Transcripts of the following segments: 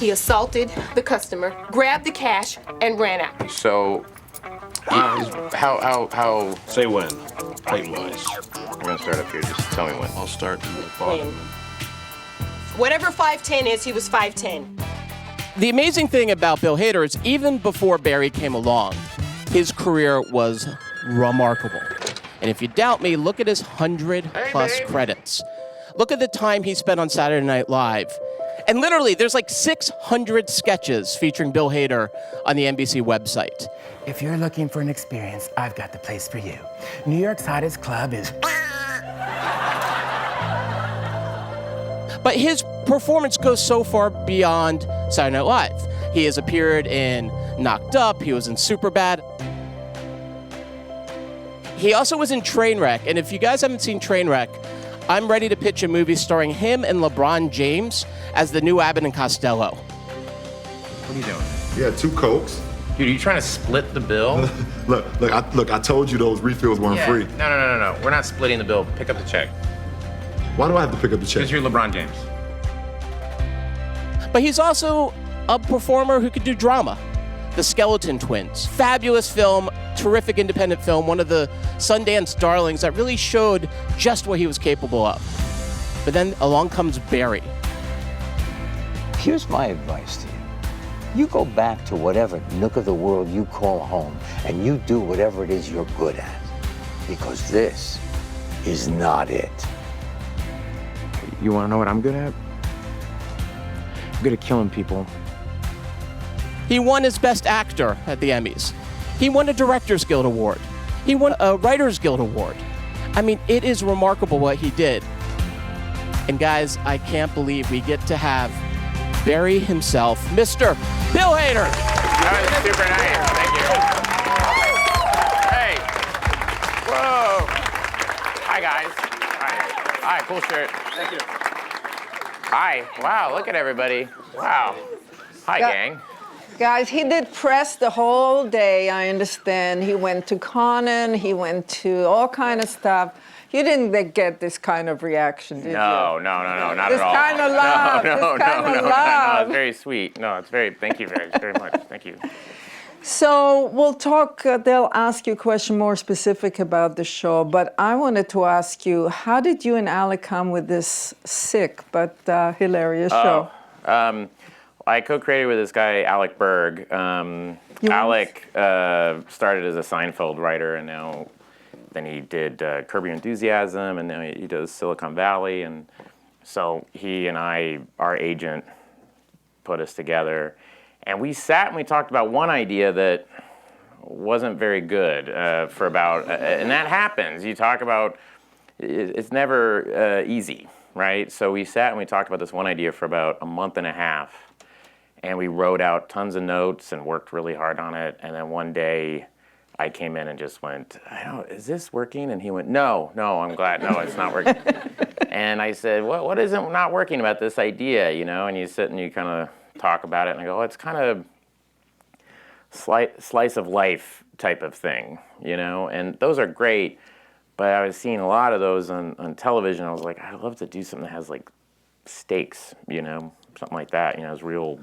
He assaulted the customer, grabbed the cash, and ran out. So, how? Say when, height-wise. I'm gonna start up here. Just tell me when. I'll start in the bottom. Whatever 5'10" is, he was 5'10". The amazing thing about Bill Hader is even before Barry came along, his career was remarkable. And if you doubt me, look at his 100-plus credits. Look at the time he spent on Saturday Night Live. And literally, there's like 600 sketches featuring Bill Hader on the NBC website. If you're looking for an experience, I've got the place for you. New York's hottest club is... But his performance goes so far beyond Saturday Night Live. He has appeared in Knocked Up, he was in Superbad. He also was in Trainwreck, and if you guys haven't seen Trainwreck, I'm ready to pitch a movie starring him and LeBron James as the new Abbott and Costello. What are you doing? Yeah, 2 Cokes. Dude, are you trying to split the bill? Look, I told you those refills weren't free. No. We're not splitting the bill. Pick up the check. Why do I have to pick up the check? Because you're LeBron James. But he's also a performer who could do drama. The Skeleton Twins. Fabulous film, terrific independent film, one of the Sundance darlings that really showed just what he was capable of. But then along comes Barry. Here's my advice to you. You go back to whatever nook of the world you call home, and you do whatever it is you're good at. Because this is not it. You want to know what I'm good at? I'm good at killing people. He won his Best Actor at the Emmys. He won a Directors Guild Award. He won a Writers Guild Award. I mean, it is remarkable what he did. And guys, I can't believe we get to have Barry himself, Mr. Bill Hader. That was super nice. Thank you. Hey. Whoa. Hi, guys. Hi, cool shirt. Thank you. Hi. Wow, look at everybody. Wow. Hi, gang. Guys, he did press the whole day, I understand. He went to Conan, he went to all kind of stuff. You didn't get this kind of reaction, did you? No, not at all. This kind of love, No, it's very sweet. No, it's very, thank you very much. Thank you. So we'll talk, they'll ask you a question more specific about the show, but I wanted to ask you, how did you and Alec come with this sick but hilarious show? I co-created with this guy, Alec Berg. Alec started as a Seinfeld writer, and then he did Curb Your Enthusiasm, and now he does Silicon Valley. And so he and our agent put us together. And we sat and we talked about one idea that wasn't very good for about, and that happens. You talk about, it's never easy, right? So we sat and we talked about this one idea for about a month and a half. And we wrote out tons of notes and worked really hard on it. And then one day I came in and just went, is this working? And he went, no, I'm glad. No, it's not working. And I said, what isn't not working about this idea, And you sit and you kind of talk about it. And I go, it's kind of slice of life type of thing, And those are great. But I was seeing a lot of those on television. I was like, I'd love to do something that has like stakes, something like that. It's real.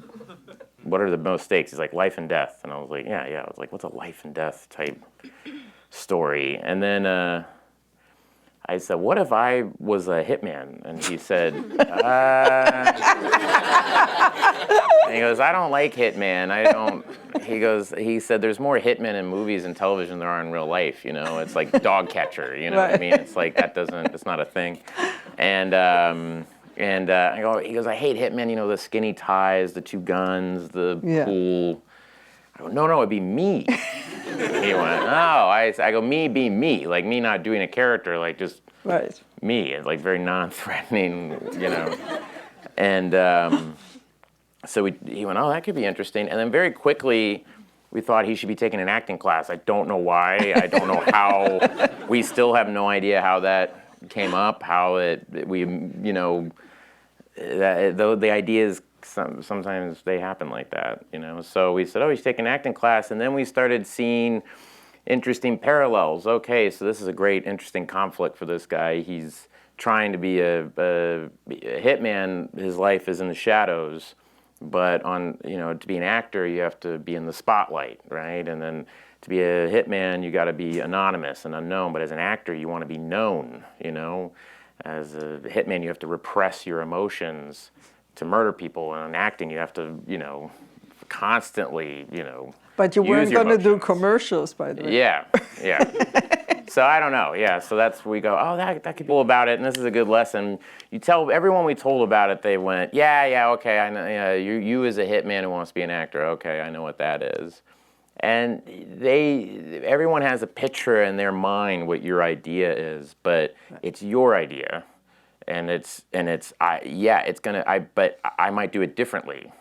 What are the most stakes? He's like life and death, and I was like, yeah. I was like, what's a life and death type story? And then I said, what if I was a hitman? And he said, and he goes, I don't like hitman. He said, there's more hitmen in movies and television than there are in real life. It's like dog catcher. You know what I mean? It's like it's not a thing. And he goes, I hate hitmen, the skinny ties, the 2 guns, the pool. I go, no, it'd be me. He went, no. I go, me be me, like me not doing a character, like just me, like very non-threatening, And so he went, oh, that could be interesting. And then very quickly, we thought he should be taking an acting class. I don't know why. I don't know how. We still have no idea how that came up, how though the ideas sometimes they happen like that, So we said, oh, he's taking an acting class, and then we started seeing interesting parallels. Okay, so this is a great, interesting conflict for this guy. He's trying to be a hitman. His life is in the shadows, but to be an actor, you have to be in the spotlight, right? And then to be a hitman, you got to be anonymous and unknown. But as an actor, you want to be known, As a hitman, you have to repress your emotions to murder people. And in acting, you have to, constantly, But you weren't use your going to do emotions. commercials, by the way. Yeah. So I don't know. Yeah. So we go, oh, that could be cool about it, and this is a good lesson. You tell everyone we told about it, they went, yeah, okay, I know. Yeah, you as a hitman who wants to be an actor, okay, I know what that is. And everyone has a picture in their mind what your idea is, but it's your idea, but I might do it differently.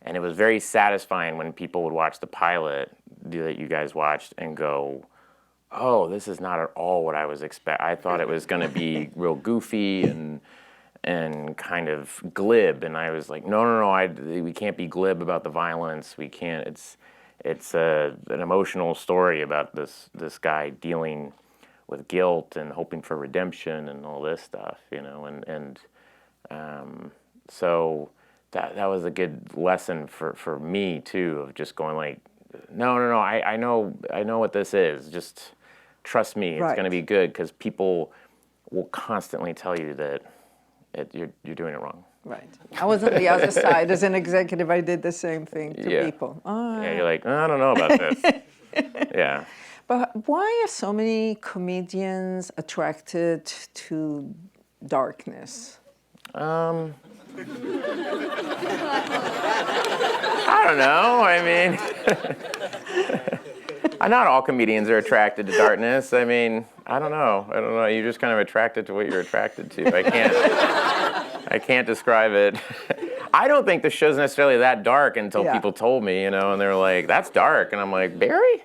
And it was very satisfying when people would watch the pilot that you guys watched and go, oh, this is not at all what I was expecting. I thought it was going to be real goofy and kind of glib, and I was like, no, we can't be glib about the violence. We can't. It's an emotional story about this guy dealing with guilt and hoping for redemption and all this stuff, so that was a good lesson for me too, of just going like, no, I know what this is. Just trust me, it's going to be good, because people will constantly tell you that you're doing it wrong. Right. I was on the other side. As an executive, I did the same thing to people. Yeah, you're like, I don't know about this. Yeah. But why are so many comedians attracted to darkness? I don't know. I mean, not all comedians are attracted to darkness. I mean, I don't know. You're just kind of attracted to what you're attracted to. I can't describe it. I don't think the show's necessarily that dark until people told me, and they're like, that's dark. And I'm like, Barry?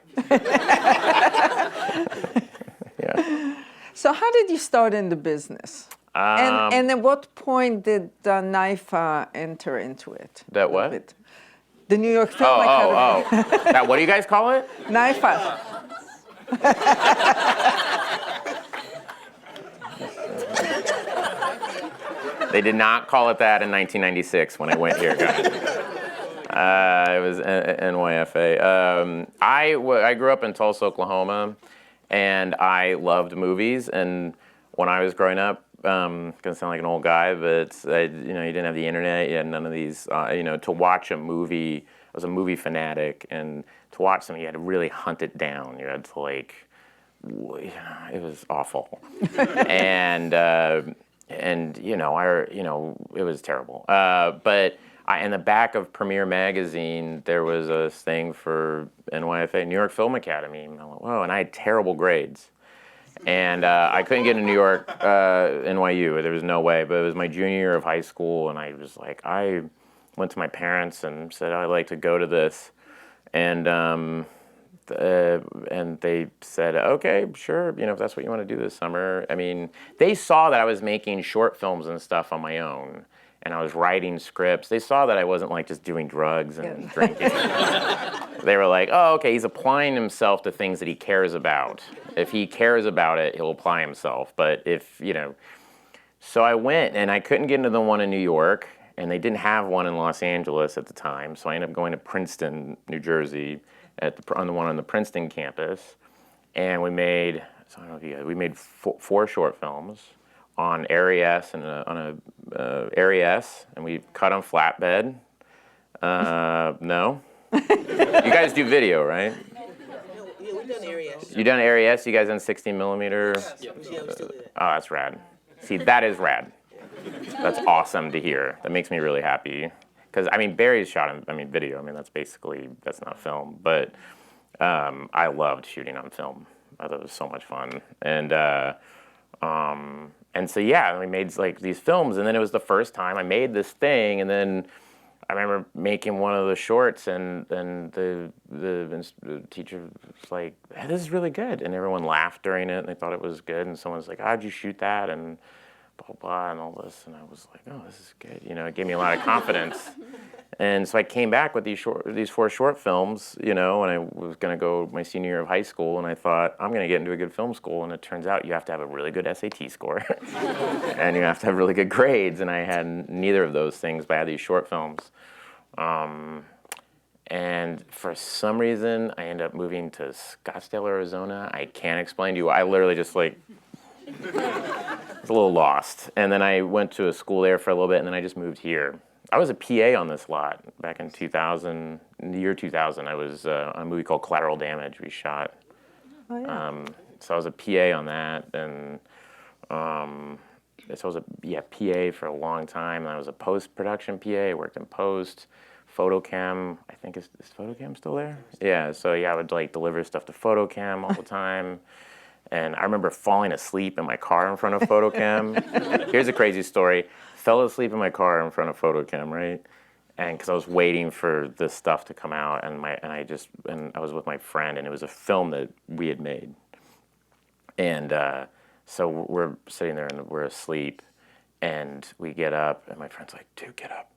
Yeah. So how did you start in the business? And at what point did NYFA enter into it? That what? The New York Film Academy. That, what do you guys call it? NYFA. They did not call it that in 1996 when I went here, guys. It was NYFA. I grew up in Tulsa, Oklahoma, and I loved movies. And when I was growing up, gonna sound like an old guy, but you didn't have the internet, you had none of these. To watch a movie, I was a movie fanatic, and to watch something, you had to really hunt it down. You had to it was awful, and it was terrible. But in the back of Premiere Magazine, there was a thing for NYFA, New York Film Academy. And I went, whoa, and I had terrible grades. And I couldn't get into New York, NYU. There was no way. But it was my junior year of high school, and I was like, I went to my parents and said, I'd like to go to this. And they said, okay, sure, if that's what you want to do this summer. I mean, they saw that I was making short films and stuff on my own, and I was writing scripts. They saw that I wasn't just doing drugs and drinking. They were like, oh, okay, he's applying himself to things that he cares about. If he cares about it, he'll apply himself. But so I went, and I couldn't get into the one in New York, and they didn't have one in Los Angeles at the time, so I ended up going to Princeton, New Jersey, on the one on the Princeton campus, and we made 4 short films on Arri S and on a Arri S, and we cut on flatbed. No, you guys do video, right? Yeah, we've done Arri S. You done Arri S? You guys done 16 millimeter? Yeah, we still do that. Oh, that's rad. See, that is rad. That's awesome to hear. That makes me really happy. Because, Barry's shot video. That's not film. But I loved shooting on film. I thought it was so much fun. And so, we made these films. And then it was the first time I made this thing. And then I remember making one of the shorts. And then the teacher was like, hey, this is really good. And everyone laughed during it. And they thought it was good. And someone was like, how'd you shoot that? And blah, blah, and all this, and I was like, oh, this is good. It gave me a lot of confidence. And so I came back with these 4 short films, and I was going to go my senior year of high school, and I thought, I'm going to get into a good film school, and it turns out you have to have a really good SAT score, and you have to have really good grades, and I had neither of those things, but I had these short films. And for some reason, I ended up moving to Scottsdale, Arizona. I can't explain to you. I literally just like, was a little lost. And then I went to a school there for a little bit, and then I just moved here. I was a PA on this lot back in 2000, in the year 2000. I was on a movie called Collateral Damage we shot. Oh, yeah. So I was a PA on that, and so I was a PA for a long time. And I was a post-production PA. I worked in post. Photocam, I think is Photocam still there? Yeah, so yeah, I would like deliver stuff to Photocam all the time. And I remember falling asleep in my car in front of Photocam. Here's a crazy story. Fell asleep in my car in front of Photocam, right? And because I was waiting for this stuff to come out, and I was with my friend, and it was a film that we had made. And so we're sitting there and we're asleep, and we get up, and my friend's like, "Dude, get up."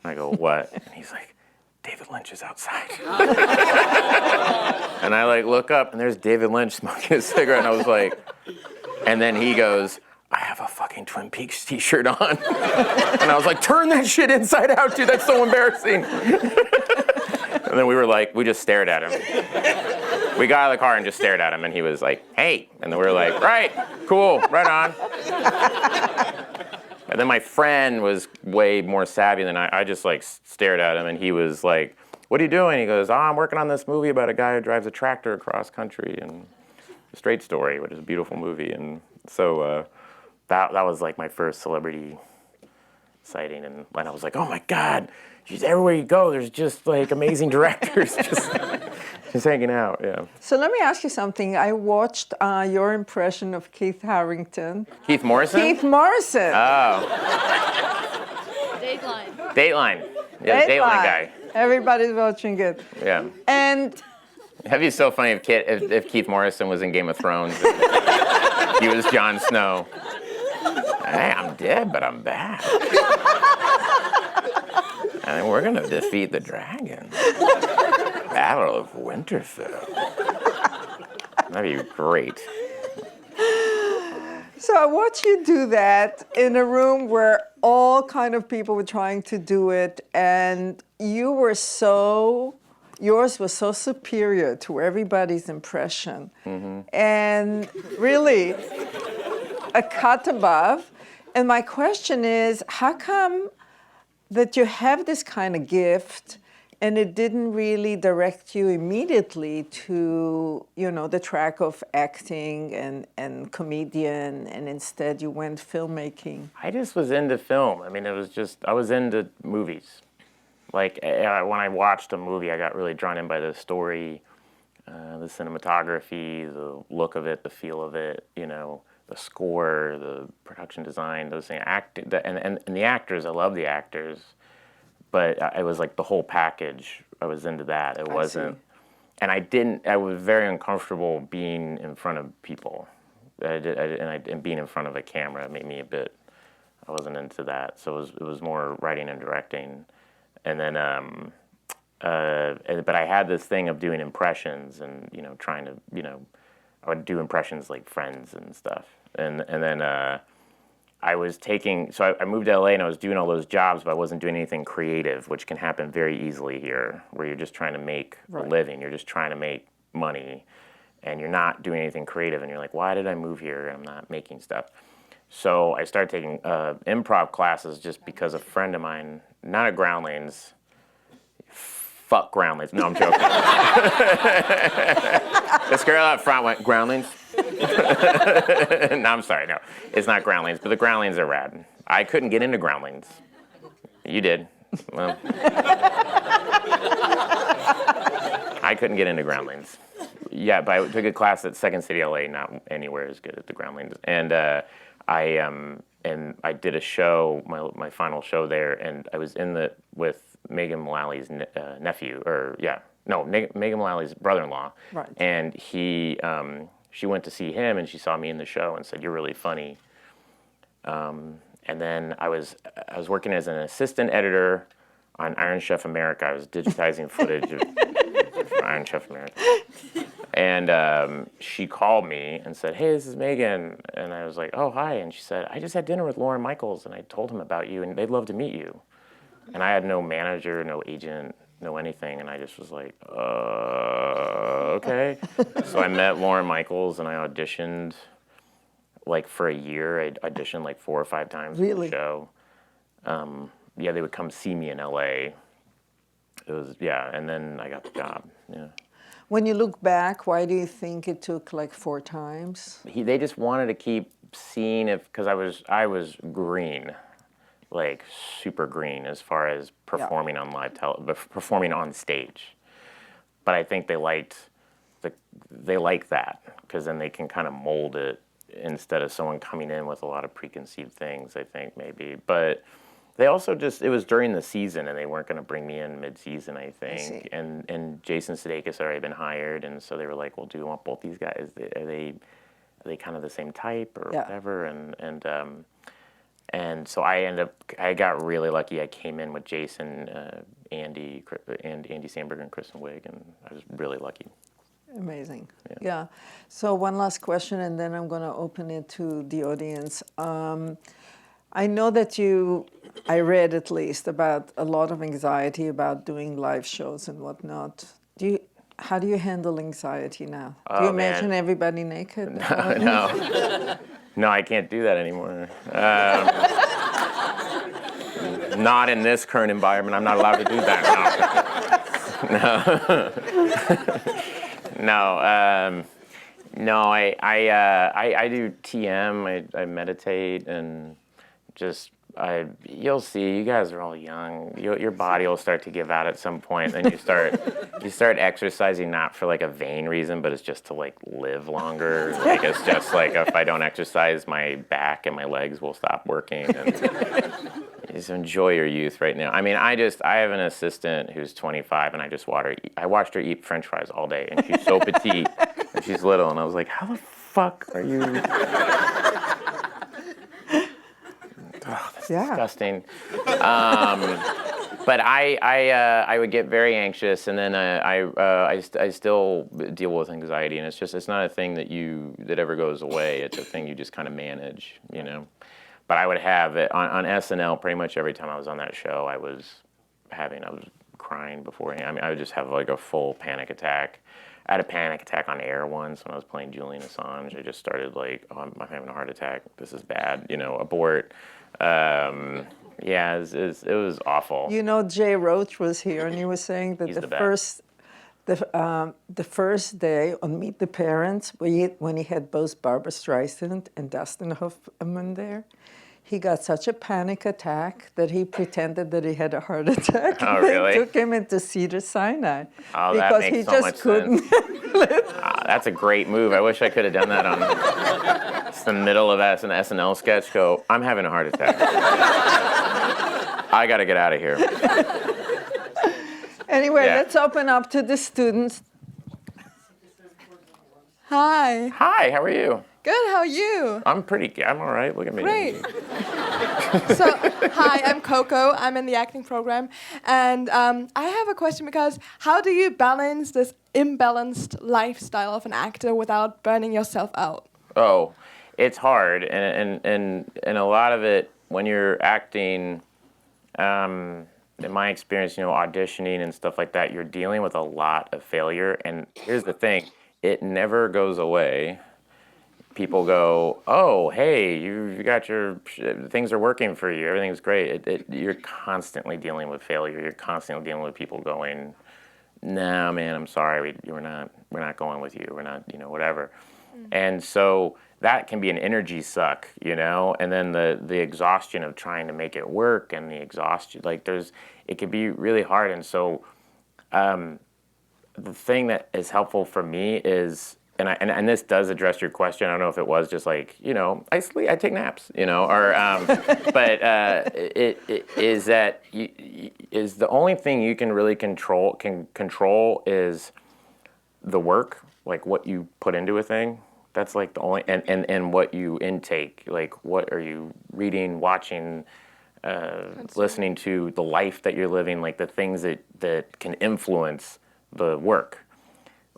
And I go, "What?" And he's like, "David Lynch is outside." And I like look up, and there's David Lynch smoking a cigarette, and I was like, and then he goes, "I have a fucking Twin Peaks t-shirt on." And I was like, "Turn that shit inside out, dude, that's so embarrassing." And then we just stared at him. We got out of the car and just stared at him, and he was like, "Hey." And then we were like, "Right, cool, right on." And then my friend was way more savvy than I just like stared at him, and he was like, "What are you doing?" He goes, "Oh, I'm working on this movie about a guy who drives a tractor across country, and a Straight Story, which is a beautiful movie." And so that was like my first celebrity sighting, and I was like, "Oh my God, geez, everywhere you go, there's just like amazing directors just hanging out." Yeah. So let me ask you something. I watched your impression of Keith Harrington. Keith Morrison? Keith Morrison. Oh. Dateline. Yeah, the Dateline guy. Everybody's watching it. Yeah. And That'd be so funny if Keith Morrison was in Game of Thrones. He was Jon Snow. "Hey, I'm dead, but I'm back. And we're gonna defeat the dragon. Battle of Winterfell." That'd be great. so I watched you do that in a room where all kind of people were trying to do it, and yours was so superior to everybody's impression. Mm-hmm. And really a cut above. And my question is, how come that you have this kind of gift and it didn't really direct you immediately to, the track of acting and comedian, and instead you went filmmaking? I just was into film. I mean, I was into movies. Like, when I watched a movie, I got really drawn in by the story, the cinematography, the look of it, the feel of it, the score, the production design, those things. And the actors, I love the actors, but it was like the whole package. I was into that. It wasn't, and I was very uncomfortable being in front of people. And being in front of a camera made me I wasn't into that. So it was more writing and directing. And then, but I had this thing of doing impressions and, trying to, I would do impressions like Friends and stuff. And then I was so I moved to LA and I was doing all those jobs, but I wasn't doing anything creative, which can happen very easily here, where you're just trying to make a living. You're just trying to make money, and you're not doing anything creative. And you're like, why did I move here? I'm not making stuff. So I started taking improv classes just because a friend of mine, not at Groundlings, fuck Groundlings. No, I'm joking. This girl up front went, "Groundlings?" No, I'm sorry, no. It's not Groundlings, but the Groundlings are rad. I couldn't get into Groundlings. You did. Well, I couldn't get into Groundlings. Yeah, but I took a class at Second City LA, not anywhere as good as the Groundlings. And I did a show, my final show there, and I was with Megan Mullally's nephew, Megan Mullally's brother-in-law. Right. And she went to see him, and she saw me in the show and said, "You're really funny." And then I was working as an assistant editor on Iron Chef America. I was digitizing footage of Iron Chef America. And she called me and said, "Hey, this is Megan." And I was like, "Oh, hi." And she said, "I just had dinner with Lauren Michaels, and I told him about you, and they'd love to meet you." And I had no manager, no agent, no anything, and I just was like, okay. So I met Lauren Michaels, and I auditioned like for a year. I auditioned like 4 or 5 times for the show. Yeah, they would come see me in LA. It was, and then I got the job, yeah. When you look back, why do you think it took like 4 times? They just wanted to keep seeing if, because I was green, like super green as far as performing on performing on stage. But I think they liked that, because then they can kind of mold it instead of someone coming in with a lot of preconceived things, I think maybe. But they also it was during the season, and they weren't going to bring me in mid-season, I think. And Jason Sudeikis had already been hired, and so they were like, well, do you want both these guys? Are they kind of the same type or whatever? And so I got really lucky. I came in with Jason, Andy Samberg, and Kristen Wiig, and I was really lucky. Amazing. Yeah. So one last question, and then I'm going to open it to the audience. I know that I read at least about a lot of anxiety about doing live shows and whatnot. How do you handle anxiety now? Do you imagine everybody naked? No, I can't do that anymore. Not in this current environment. I'm not allowed to do that. No, I do TM. I meditate and just. You'll see. You guys are all young. Your body will start to give out at some point. Then you start exercising, not for like a vain reason, but it's just to like live longer. Like it's just like if I don't exercise, my back and my legs will stop working. And just enjoy your youth right now. I mean, I have an assistant who's 25, and I watched her eat French fries all day, and she's so petite, and she's little, and I was like, how the fuck are you? Oh, that's disgusting. But I would get very anxious, and then I still deal with anxiety, and it's not a thing that ever goes away. It's a thing you just kind of manage, you know. But I would have it on SNL pretty much every time I was on that show. I was crying beforehand. I mean, I would just have like a full panic attack. I had a panic attack on air once when I was playing Julian Assange. I just started like, oh, I'm having a heart attack. This is bad. You know, abort. It was awful. You know, Jay Roach was here, and he was saying that the first day on Meet the Parents, when he had both Barbra Streisand and Dustin Hoffman there, he got such a panic attack that he pretended that he had a heart attack. Oh, really? They took him into Cedars-Sinai Oh, because that makes he so just much couldn't. Sense. That's a great move. I wish I could have done that on just the middle of an SNL sketch. Go, I'm having a heart attack. I got to get out of here. Anyway, let's open up to the students. Hi. Hi, how are you? Good, how are you? I'm all right. Look at me. Great. So, hi, I'm Coco. I'm in the acting program. And I have a question because how do you balance this imbalanced lifestyle of an actor without burning yourself out? Oh, it's hard. And a lot of it, when you're acting, in my experience, you know, auditioning and stuff like that, you're dealing with a lot of failure. And here's the thing, it never goes away. People go, oh, hey, you got things are working for you, everything's great. You're constantly dealing with failure. You're constantly dealing with people going, nah, man, I'm sorry, we're not going with you. We're not, you know, whatever. And so that can be an energy suck, you know, and then the exhaustion of trying to make it work and the exhaustion, like it can be really hard. And so the thing that is helpful for me is, and this does address your question. I don't know if it was just like, you know, I take naps, you know, or but it is that is the only thing you can really control is the work, like what you put into a thing. That's like the only and what you intake, like what are you reading, watching, listening to, the life that you're living, like the things that can influence the work.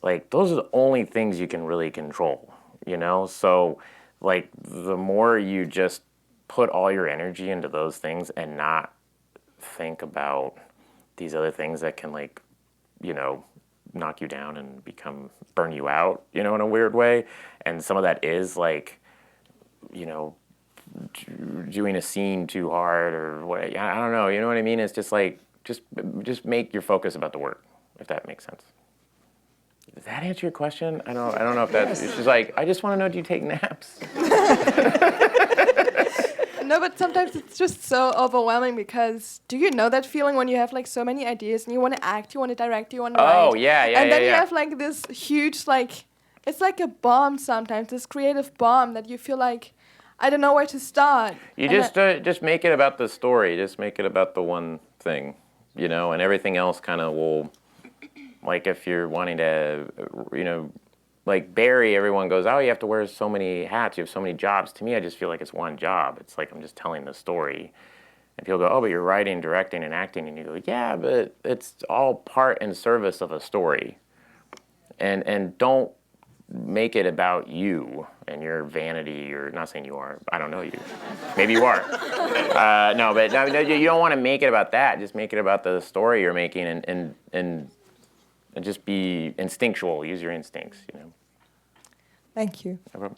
Like, those are the only things you can really control, you know? So, like, the more you just put all your energy into those things and not think about these other things that can, like, knock you down and burn you out, in a weird way. And some of that is like, doing a scene too hard or what, I don't know, you know what I mean? It's just like, just make your focus about the work, if that makes sense. Does that answer your question? I don't know if that's, it's just like, I just want to know, do you take naps? No, but sometimes it's just so overwhelming because do you know that feeling when you have like so many ideas and you want to act, you want to direct, you want to write? Oh, yeah. And then you have like this huge, like, it's like a bomb sometimes, this creative bomb that you feel like, I don't know where to start. You just make it about the story. Just make it about the one thing, and everything else kind of will, like if you're wanting to, like Barry, everyone goes, oh, you have to wear so many hats, you have so many jobs. To me, I just feel like it's one job. It's like I'm just telling the story. And people go, oh, but you're writing, directing, and acting. And you go, yeah, but it's all part and service of a story. And don't make it about you and your vanity. You're not saying you are. I don't know you. Maybe you are. No, you don't want to make it about that. Just make it about the story you're making and just be instinctual. Use your instincts, Thank you. No problem.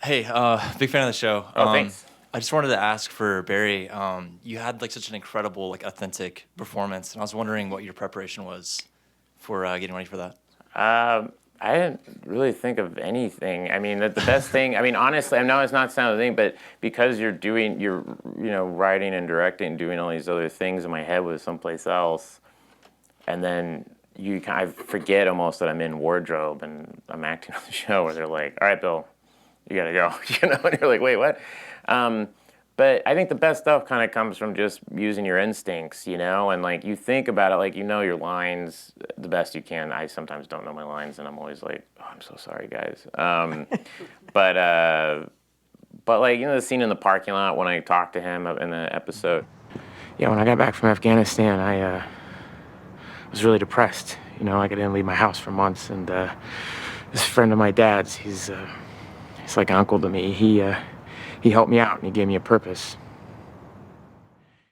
Hey, big fan of the show. Oh, thanks. I just wanted to ask for Barry. You had like such an incredible, like authentic performance, and I was wondering what your preparation was for getting ready for that. I didn't really think of anything. I mean, the best thing, honestly, I know it's not sounding thing, but because you're writing and directing, doing all these other things, and my head was someplace else, and then I forget almost that I'm in wardrobe and I'm acting on the show where they're like, all right, Bill, you gotta go, and you're like, wait, what? But I think the best stuff kind of comes from just using your instincts, and like you think about it, like your lines the best you can. I sometimes don't know my lines, and I'm always like, oh, I'm so sorry, guys. But like the scene in the parking lot when I talked to him in the episode. Yeah, when I got back from Afghanistan, I was really depressed. Like I didn't leave my house for months, and this friend of my dad's, he's like an uncle to me. He helped me out and he gave me a purpose.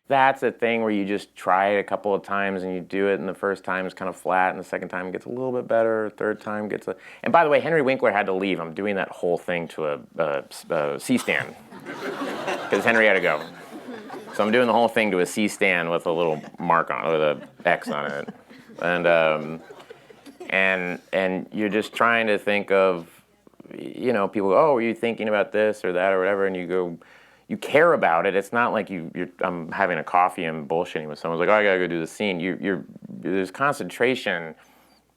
That's a thing where you just try it a couple of times and you do it, and the first time is kind of flat, and the second time gets a little bit better, third time gets a... And by the way, Henry Winkler had to leave. I'm doing that whole thing to a C-stand because Henry had to go. So I'm doing the whole thing to a C-stand with a little mark on it, with an X on it. And you're just trying to think of, people go, oh, are you thinking about this or that or whatever? And you go, you care about it. It's not like I'm having a coffee and bullshitting with someone. It's like, oh, I gotta go do the scene. There's concentration,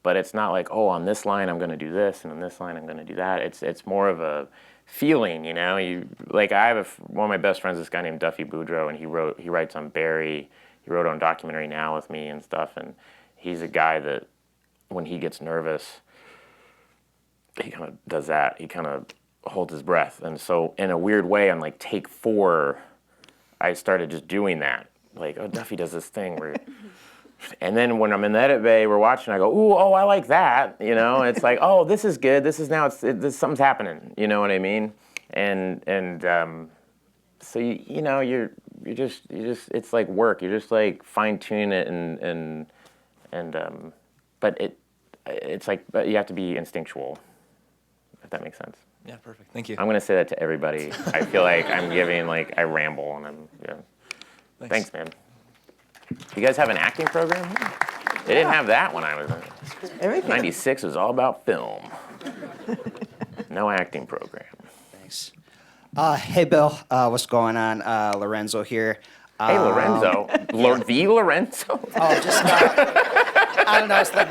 but it's not like, oh, on this line I'm gonna do this, and on this line I'm gonna do that. It's more of a feeling, Like I have one of my best friends, this guy named Duffy Boudreau, and he writes on Barry. He wrote on Documentary Now with me and stuff, and he's a guy that when he gets nervous, he kind of does that. He kind of holds his breath. And so in a weird way, on like take 4, I started just doing that. Like, oh, Duffy does this thing where... And then when I'm in the edit bay, we're watching, I go, ooh, oh, I like that. It's like, oh, this is good. This is now, something's happening. You know what I mean? And so, you're just, it's like work. You're just like fine tuning it but it's like, but you have to be instinctual. If that makes sense. Yeah, perfect. Thank you. I'm gonna say that to everybody. I feel like I'm giving, like, I ramble and Thanks, man. You guys have an acting program? They didn't have that when I was in. 96 was all about film. No acting program. Thanks. Hey, Bill. What's going on? Lorenzo here. Hey, Lorenzo. The Lorenzo? Oh, just I don't know. It's like,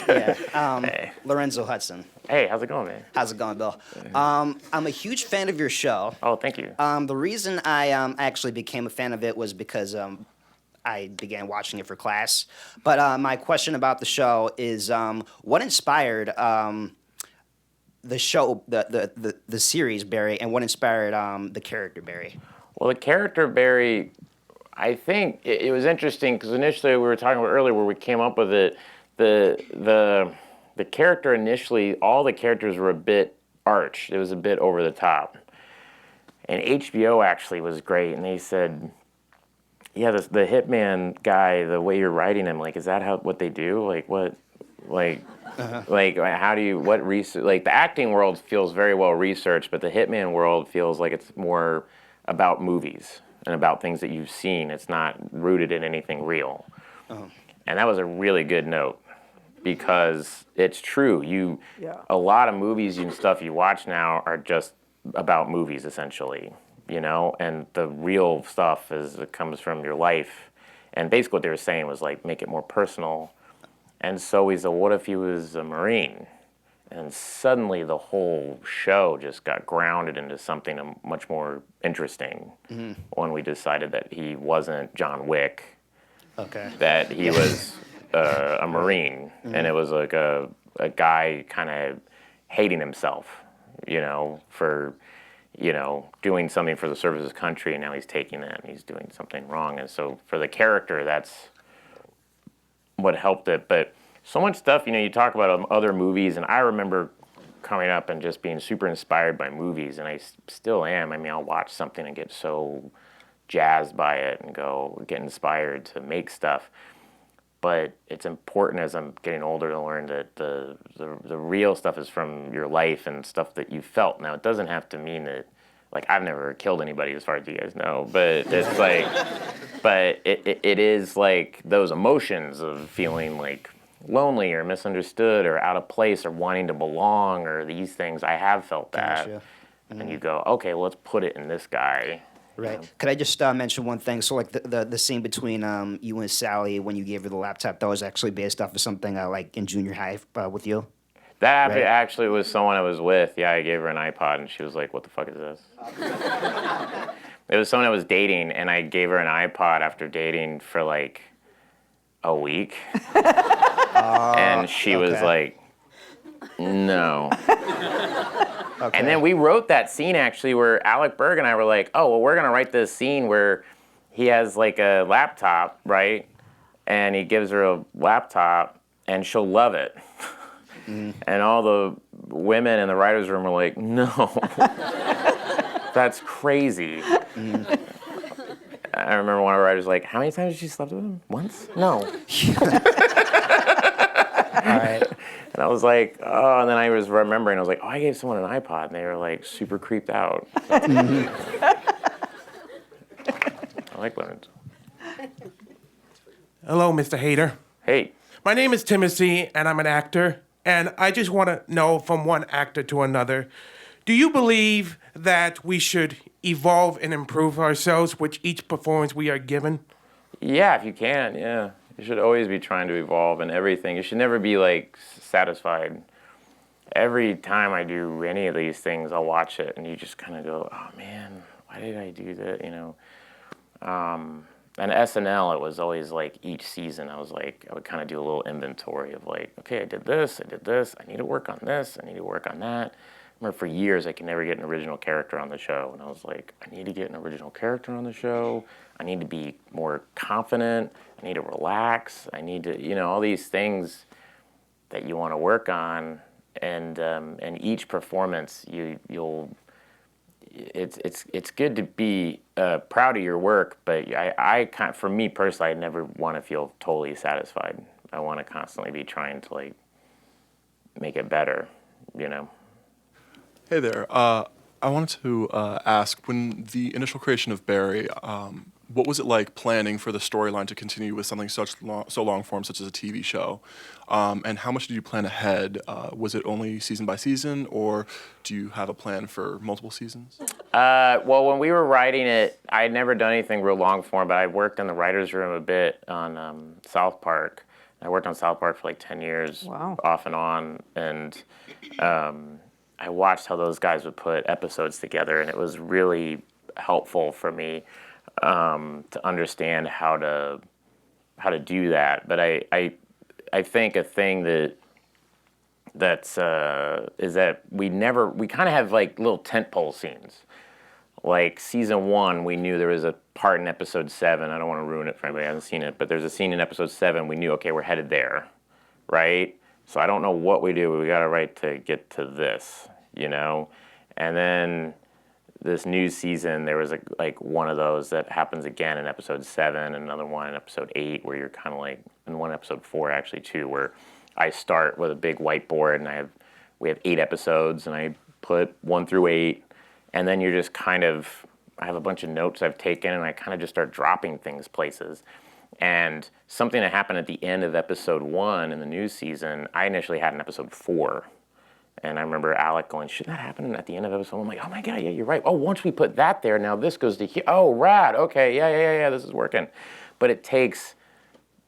Hey. Lorenzo Hudson. Hey, how's it going, man? How's it going, Bill? I'm a huge fan of your show. Oh, thank you. The reason I actually became a fan of it was because I began watching it for class. But my question about the show is, what inspired the show, the series Barry, and what inspired the character Barry? Well, the character Barry, I think it was interesting because initially we were talking about earlier where we came up with it. The character initially, all the characters were a bit arch. It was a bit over the top. And HBO actually was great, and they said, yeah, the hitman guy, the way you're writing him, like, is that what they do? Like, what, like, like, how do you, what research, like, the acting world feels very well researched, but the hitman world feels like it's more about movies and about things that you've seen. It's not rooted in anything real. And that was a really good note, because it's true. A lot of movies and stuff you watch now are just about movies, essentially, you know, and the real stuff it comes from your life. And basically what they were saying was, like, make it more personal. And so he said, what if he was a Marine? And suddenly the whole show just got grounded into something much more interesting when we decided that he wasn't John Wick, that he was a Marine, and it was like a guy kind of hating himself, you know, for, you know, doing something for the service of his country, and now he's taking that and he's doing something wrong. And so for the character, that's what helped it. But so much stuff, you know, you talk about other movies, and I remember coming up and just being super inspired by movies, and I still am. I mean, I'll watch something and get so jazzed by it and get inspired to make stuff. But it's important as I'm getting older to learn that the real stuff is from your life and stuff that you felt. Now, it doesn't have to mean that, like, I've never killed anybody, as far as you guys know, but it's like, but it is like those emotions of feeling like lonely or misunderstood or out of place or wanting to belong or these things. I have felt that. Gotcha. And you go, okay, well, let's put it in this guy. Right. Could I just mention one thing? So, like, the scene between you and Sally when you gave her the laptop, that was actually based off of something like in junior high with you? That actually was someone I was with. Yeah, I gave her an iPod, and she was like, what the fuck is this? It was someone I was dating, and I gave her an iPod after dating for, like, a week. And she was like, no. And then we wrote that scene, actually, where Alec Berg and I were like, oh, well, we're going to write this scene where he has, like, a laptop, right? And he gives her a laptop, and she'll love it. And all the women in the writer's room were like, no, that's crazy. I remember one of the writers like, how many times did she slept with him? Once? No. All right. And I was like, oh, and then I was remembering, I was like, oh, I gave someone an iPod, and they were like super creeped out. So. I like learning. Hello, Mr. Hater. Hey. My name is Timothy, and I'm an actor, and I just want to know from one actor to another, do you believe that we should evolve and improve ourselves with each performance we are given? Yeah, if you can, yeah. You should always be trying to evolve in everything. You should never be, like, satisfied. Every time I do any of these things, I'll watch it, and you just kind of go, oh, man, why did I do that, you know? And SNL, it was always, like, each season, I would kind of do a little inventory of, like, okay, I did this, I need to work on this, I need to work on that. I remember for years I could never get an original character on the show, and I was like, I need to get an original character on the show, I need to be more confident, I need to relax, I need to, you know, all these things that you want to work on, and each performance it's good to be proud of your work, but for me personally, I never want to feel totally satisfied. I want to constantly be trying to, like, make it better, you know. Hey there. I wanted to ask, when the initial creation of Barry, what was it like planning for the storyline to continue with something so long form, such as a TV show? And how much did you plan ahead? Was it only season by season, or do you have a plan for multiple seasons? Well, when we were writing it, I had never done anything real long form, but I worked in the writer's room a bit on South Park. I worked on South Park for like 10 years, off and on, and I watched how those guys would put episodes together, and it was really helpful for me to understand how to do that. But I think a thing is that we kind of have like little tentpole scenes. Like season 1, we knew there was a part in episode 7. I don't want to ruin it for anybody who hasn't seen it, but there's a scene in episode 7. We knew, okay, we're headed there, right? So I don't know what we do, but we got to write to get to this. you know? And then this new season, there was like one of those that happens again in episode 7, another one in episode 8, where you're kind of like, in one episode 4 actually too, where I start with a big whiteboard and we have 8 episodes and I put 1 through 8, and then you're just kind of, I have a bunch of notes I've taken and I kind of just start dropping things places. And something that happened at the end of episode 1 in the new season, I initially had in episode 4. And I remember Alec going, should that happen at the end of episode 1? I'm like, oh my God, yeah, you're right. Oh, once we put that there, now this goes to here. Oh, rad. Okay, yeah, this is working. But it takes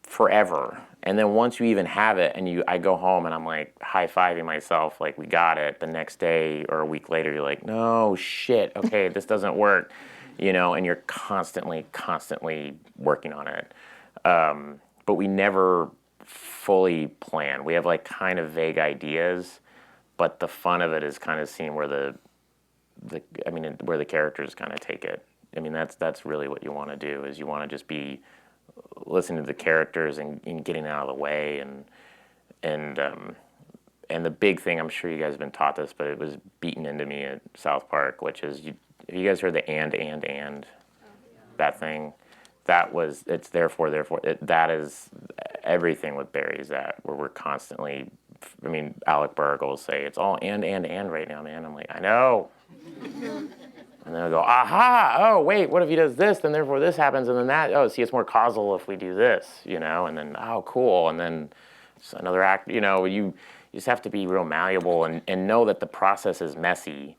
forever. And then once you even have it and I go home and I'm like high-fiving myself, like we got it. The next day or a week later, you're like, no, shit, okay, this doesn't work. You know, and you're constantly working on it. But we never fully plan. We have like kind of vague ideas, but the fun of it is kind of seeing where where the characters kind of take it. I mean, that's really what you want to do, is you want to just be listening to the characters and getting out of the way. And the big thing, I'm sure you guys have been taught this, but it was beaten into me at South Park, which is, have you guys heard the and, that thing? It's therefore, that is everything with Barry, is that where we're constantly, I mean, Alec Berg will say, it's all and right now, man. I'm like, I know. And then I'll go, aha, oh, wait, what if he does this, then therefore this happens, and then that, oh, see, it's more causal if we do this, you know, and then, oh, cool, and then another act, you know, you just have to be real malleable and know that the process is messy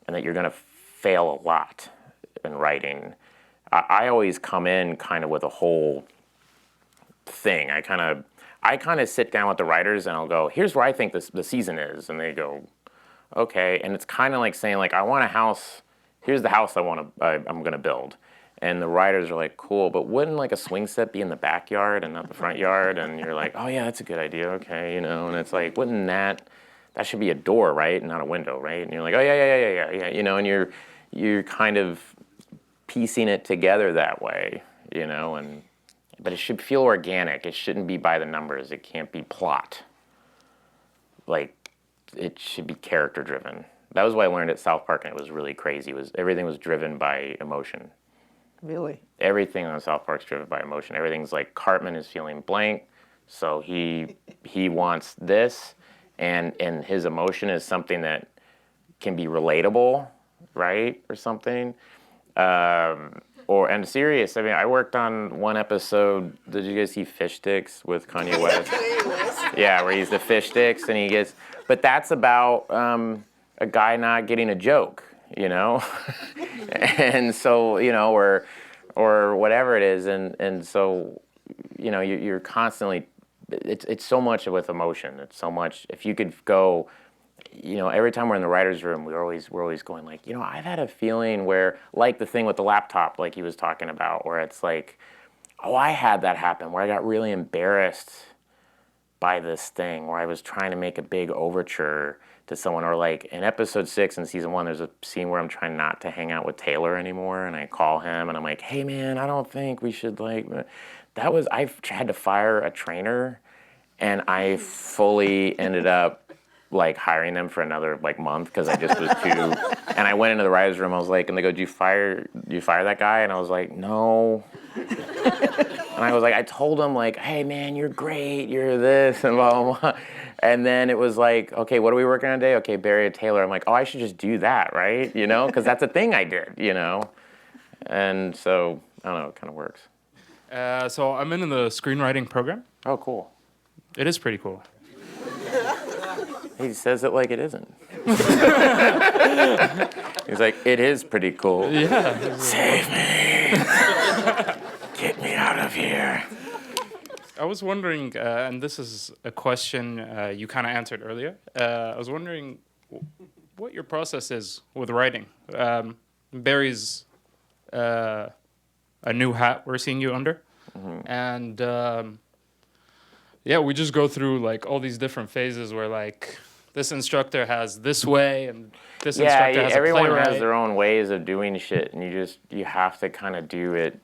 and that you're going to fail a lot in writing. I always come in kind of with a whole thing. I kind of sit down with the writers and I'll go, here's where I think the season is, and they go, okay, and it's kind of like saying, like, I want a house. Here's the house I'm gonna build, and the writers are like, cool, but wouldn't like a swing set be in the backyard and not the front yard? And you're like, oh yeah, that's a good idea. Okay, you know, and it's like, wouldn't that should be a door, right, and not a window, right? And you're like, oh yeah, you know, and you're kind of piecing it together that way, you know, but it should feel organic. It shouldn't be by the numbers. It can't be plot. Like, it should be character driven. That was what I learned at South Park, and it was really crazy. Everything was driven by emotion. Really? Everything on South Park's driven by emotion. Everything's like, Cartman is feeling blank, so he wants this, and his emotion is something that can be relatable, right, or something. And serious. I mean, I worked on one episode. Did you guys see Fish Sticks with Kanye West? Yeah, where he's the fish sticks, and he gets. But that's about a guy not getting a joke, you know, and so, you know, or whatever it is, and so, you know, you're constantly. It's so much with emotion. It's so much. If you could go. You know, every time we're in the writer's room, we're always going like, you know, I've had a feeling where, like the thing with the laptop, like he was talking about, where it's like, oh, I had that happen, where I got really embarrassed by this thing, where I was trying to make a big overture to someone, or like in episode 6 in season 1, there's a scene where I'm trying not to hang out with Taylor anymore, and I call him, and I'm like, hey man, I don't think we should like, I had to fire a trainer, and I fully ended up like hiring them for another like month because I just was too. And I went into the writer's room. I was like, and they go, "Do you fire that guy?" And I was like, "No." And I was like, I told him like, "Hey man, you're great. You're this and blah blah blah." And then it was like, "Okay, what are we working on today?" "Okay, Barry and Taylor." I'm like, "Oh, I should just do that, right? You know, because that's a thing I did, you know." And so I don't know, it kind of works. So I'm in the screenwriting program. Oh, cool. It is pretty cool. He says it like it isn't. He's like, it is pretty cool. Yeah. Save me. Get me out of here. I was wondering, and this is a question you kind of answered earlier. I was wondering what your process is with writing. Barry's a new hat we're seeing you under. Mm-hmm. And yeah, we just go through like all these different phases where like this instructor has this way and this instructor has everyone a playwright. has their own ways of doing shit, and you have to kind of do it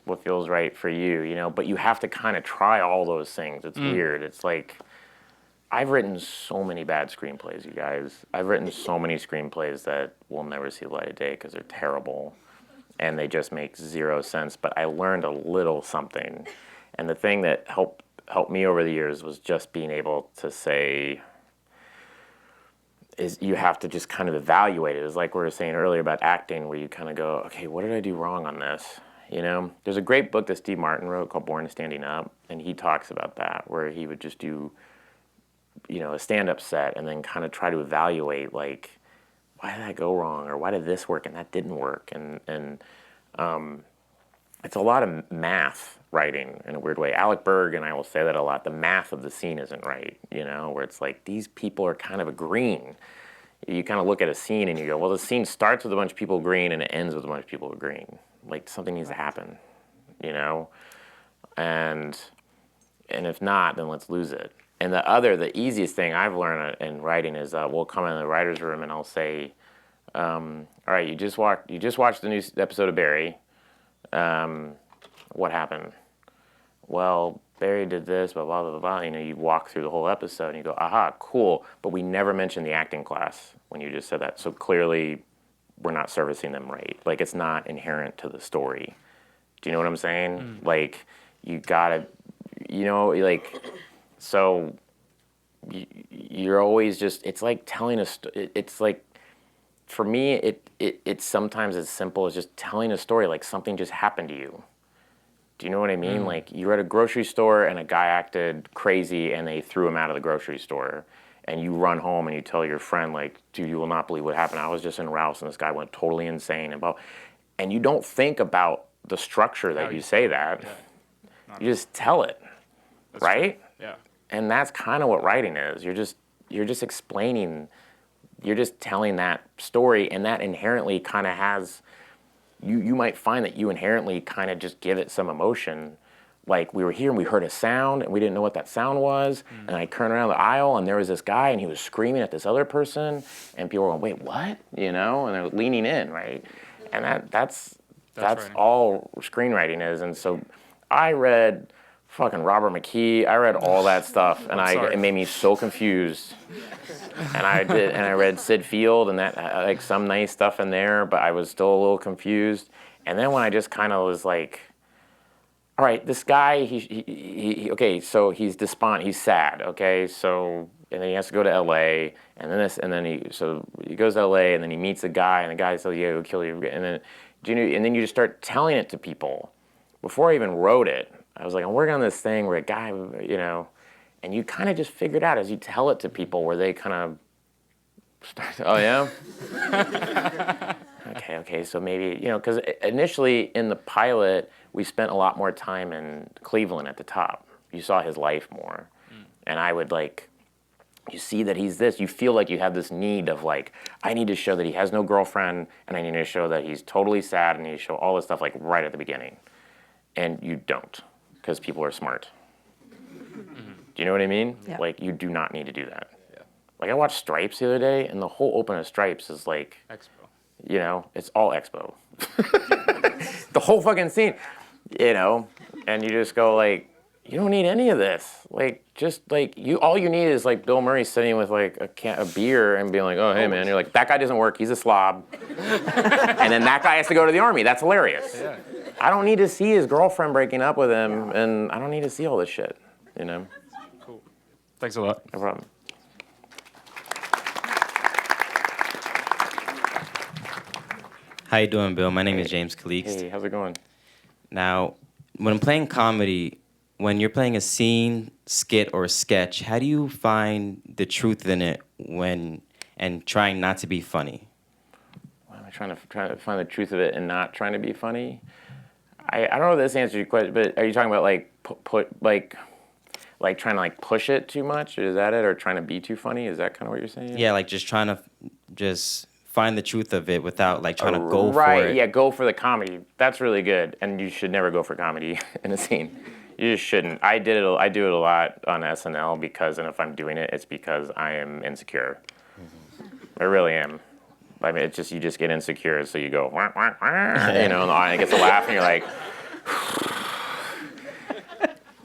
what feels right for you, you know. But you have to kind of try all those things. It's weird. It's like I've written so many bad screenplays, you guys. I've written so many screenplays that will never see the light of day because they're terrible and they just make zero sense. But I learned a little something. And the thing that helped me over the years was just being able to say, is you have to just kind of evaluate it. It's like we were saying earlier about acting, where you kind of go, okay, what did I do wrong on this? You know, there's a great book that Steve Martin wrote called Born Standing Up, and he talks about that, where he would just do, you know, a stand-up set and then kind of try to evaluate, like, why did that go wrong, or why did this work and that didn't work, and it's a lot of math writing in a weird way. Alec Berg, and I will say that a lot, the math of the scene isn't right, you know, where it's like these people are kind of agreeing. You kind of look at a scene and you go, well, the scene starts with a bunch of people agreeing and it ends with a bunch of people agreeing. Like, something needs to happen, you know? And if not, then let's lose it. And the easiest thing I've learned in writing is we'll come in the writer's room and I'll say, all right, you just watched the new episode of Barry. What happened? Well, Barry did this, blah, blah, blah, blah. You know, you walk through the whole episode and you go, aha, cool. But we never mentioned the acting class when you just said that. So clearly we're not servicing them right. Like, it's not inherent to the story. Do you know what I'm saying? Like, you gotta, you know, like, so you're always just, it's like telling it's like, for me, it's sometimes as simple as just telling a story, like something just happened to you. Do you know what I mean? Like, you're at a grocery store and a guy acted crazy and they threw him out of the grocery store. And you run home and you tell your friend, like, dude, you will not believe what happened. I was just in Rouse and this guy went totally insane. And you don't think about the structure that you say that. Yeah. You just tell it, that's right? True. Yeah. And that's kind of what writing is. You're just explaining, you're just telling that story, and that inherently kind of has, you might find that you inherently kind of just give it some emotion. Like, we were here and we heard a sound and we didn't know what that sound was, and I turned around the aisle and there was this guy and he was screaming at this other person, and people were going, wait, what? You know, and they're leaning in, right? And that's right. All screenwriting is. And so I read fucking Robert McKee, I read all that stuff, and it made me so confused. And I read Sid Field, and that, like, some nice stuff in there, but I was still a little confused. And then when I just kind of was like, all right, this guy, he okay, so he's despondent, he's sad, okay, so, and then he has to go to LA, so he goes to LA, and then he meets a guy, and the guy says, yeah, he'll kill you, and then you just start telling it to people. Before I even wrote it, I was like, I'm working on this thing where a guy, you know, and you kind of just figure it out as you tell it to people, where they kind of start, oh yeah? Okay, so maybe, you know, because initially in the pilot, we spent a lot more time in Cleveland at the top. You saw his life more. And I would, like, you see that he's this, you feel like you have this need of, like, I need to show that he has no girlfriend, and I need to show that he's totally sad, and I need to show all this stuff, like, right at the beginning. And you don't, because people are smart. Do you know what I mean? Yeah. Like, you do not need to do that. Yeah. Like, I watched Stripes the other day, and the whole open of Stripes is like, Expo. You know, it's all Expo. The whole fucking scene, you know, and you just go, like, you don't need any of this. Like, just, like, all you need is, like, Bill Murray sitting with, like, a beer and being like, oh, hey, man. You're like, that guy doesn't work. He's a slob. And then that guy has to go to the army. That's hilarious. Yeah. I don't need to see his girlfriend breaking up with him, and I don't need to see all this shit, you know? Cool. Thanks a lot. No problem. How you doing, Bill? My name is James Calixte. Hey, how's it going? Now, when I'm playing comedy, when you're playing a scene, skit, or sketch, how do you find the truth in it and trying not to be funny? Why am I trying to find the truth of it and not trying to be funny? I don't know if this answers your question, but are you talking about, like, like trying to, like, push it too much? Is that it? Or trying to be too funny? Is that kind of what you're saying? Yeah, like just trying to just find the truth of it without, like, trying to go for right, it. yeah, go for the comedy. That's really good, and you should never go for comedy in a scene. You just shouldn't. I do it a lot on SNL because, and if I'm doing it, it's because I am insecure. I really am. I mean, it's just, you just get insecure, so you go, wah, wah, wah, you know, and the audience gets a laugh, and you're like.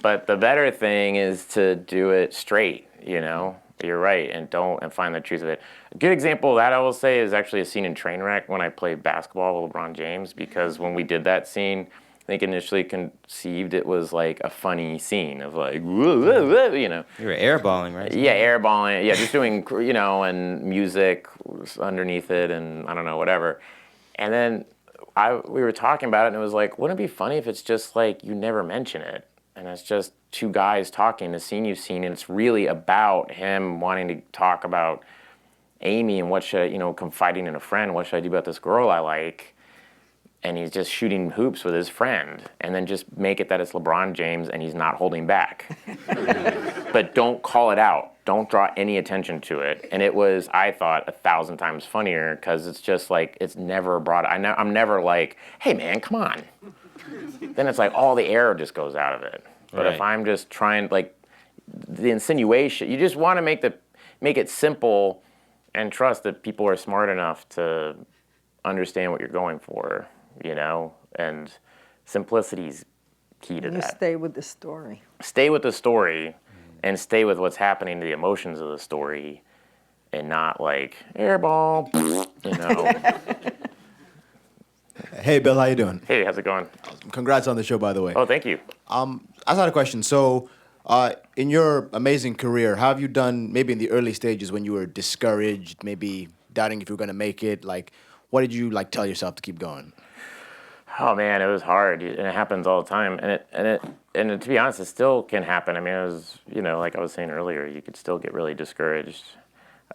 But the better thing is to do it straight, you know? You're right, and find the truth of it. A good example of that, I will say, is actually a scene in Trainwreck when I played basketball with LeBron James, because when we did that scene, I think initially conceived it was like a funny scene of like, whoa, whoa, whoa, you know. You were airballing, right? Yeah, airballing, yeah, just doing, you know, and music underneath it and I don't know, whatever. And then we were talking about it and it was like, wouldn't it be funny if it's just like you never mention it? And it's just two guys talking, the scene you've seen, and it's really about him wanting to talk about Amy and what should, you know, confiding in a friend, what should I do about this girl I like? And he's just shooting hoops with his friend. And then just make it that it's LeBron James and he's not holding back. But don't call it out. Don't draw any attention to it. And it was, I thought, 1,000 times funnier because it's just like, it's never brought, I'm never like, hey man, come on. Then it's like all the air just goes out of it. But if I'm just trying, like, the insinuation, you just want to make it simple and trust that people are smart enough to understand what you're going for, you know? And simplicity's key to You that. stay with the story. Stay with the story and stay with what's happening to the emotions of the story and not like, airball, you know? Hey, Bill, how you doing? Hey, how's it going? Congrats on the show, by the way. Oh, thank you. I just had a question. So, in your amazing career, how have you done, maybe in the early stages when you were discouraged, maybe doubting if you were going to make it? Like, what did you, like, tell yourself to keep going? Oh, man, it was hard, and it happens all the time. And to be honest, it still can happen. I mean, it was, you know, like I was saying earlier, you could still get really discouraged.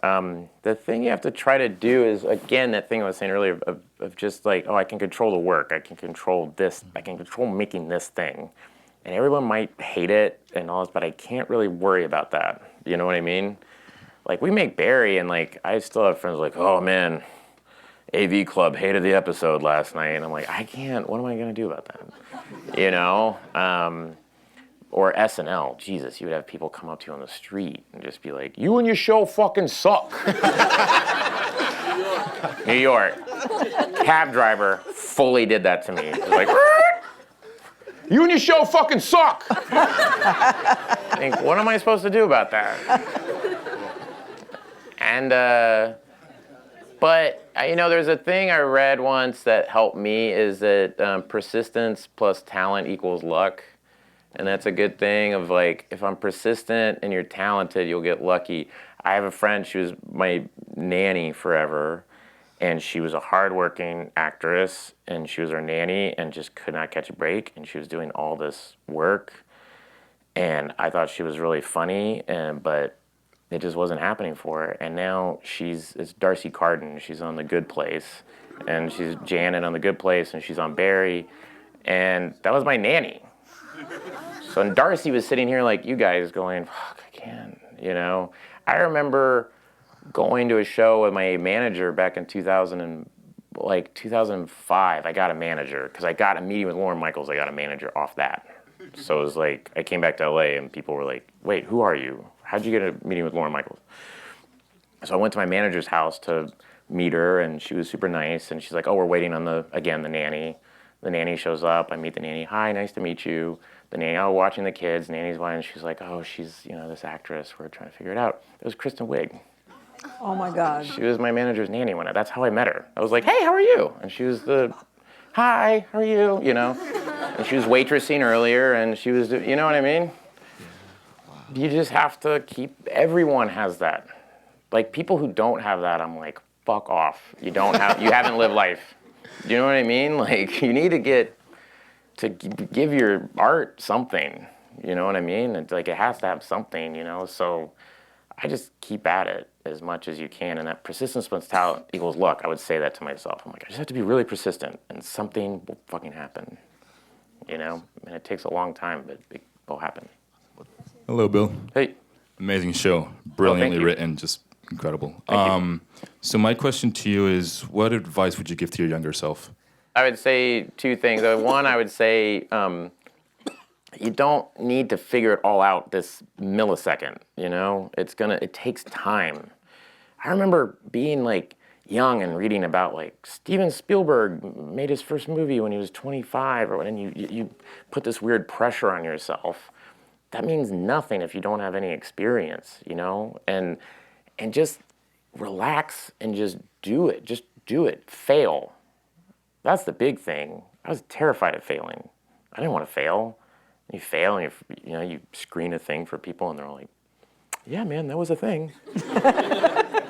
The thing you have to try to do is, again, that thing I was saying earlier of just like, oh, I can control the work. I can control this. I can control making this thing. And everyone might hate it and all this, but I can't really worry about that. You know what I mean? Like, we make Barry, and, like, I still have friends like, oh, man, AV Club hated the episode last night. And I'm like, I can't. What am I going to do about that? You know? Or SNL, Jesus, you would have people come up to you on the street and just be like, you and your show fucking suck. New York, cab driver fully did that to me. He was like, you and your show fucking suck. I think, what am I supposed to do about that? And, but, you know, there's a thing I read once that helped me is that persistence plus talent equals luck. And that's a good thing of like, if I'm persistent and you're talented, you'll get lucky. I have a friend, she was my nanny forever, and she was a hardworking actress, and she was our nanny and just could not catch a break, and she was doing all this work. And I thought she was really funny, but it just wasn't happening for her. And now it's Darcy Carden, she's on The Good Place, and she's Janet on The Good Place, and she's on Barry, and that was my nanny. So and Darcy was sitting here like you guys going, fuck, I can't, you know. I remember going to a show with my manager back in 2005. I got a manager because I got a meeting with Lauren Michaels. I got a manager off that. So it was like, I came back to LA and people were like, wait, who are you? How'd you get a meeting with Lauren Michaels? So I went to my manager's house to meet her, and she was super nice. And she's like, oh, we're waiting on the nanny. The nanny shows up. I meet the nanny. Hi, nice to meet you. The nanny, oh, watching the kids. Nanny's watching. She's like, oh, she's, you know, this actress. We're trying to figure it out. It was Kristen Wiig. Oh my God. She was my manager's nanny that's how I met her. I was like, hey, how are you? And she was hi, how are you? You know? And she was waitressing earlier, and she was, you know what I mean? You just have to everyone has that. Like, people who don't have that, I'm like, fuck off. You haven't lived life. Do you know what I mean? Like, you need to give your art something. You know what I mean? It's like, it has to have something, you know? So I just keep at it as much as you can. And that persistence plus talent equals luck. I would say that to myself. I'm like, I just have to be really persistent, and something will fucking happen. You know? And it takes a long time, but it will happen. Hello, Bill. Hey. Amazing show. Brilliantly written. Just incredible. So my question to you is, what advice would you give to your younger self? I would say two things. One, I would say you don't need to figure it all out this millisecond, you know? It takes time. I remember being like young and reading about like Steven Spielberg made his first movie when he was 25, and you put this weird pressure on yourself. that means nothing if you don't have any experience, you know? And just relax and just do it. Just do it. Fail. That's the big thing. I was terrified of failing. I didn't want to fail. You fail and you screen a thing for people and they're all like, yeah, man, that was a thing.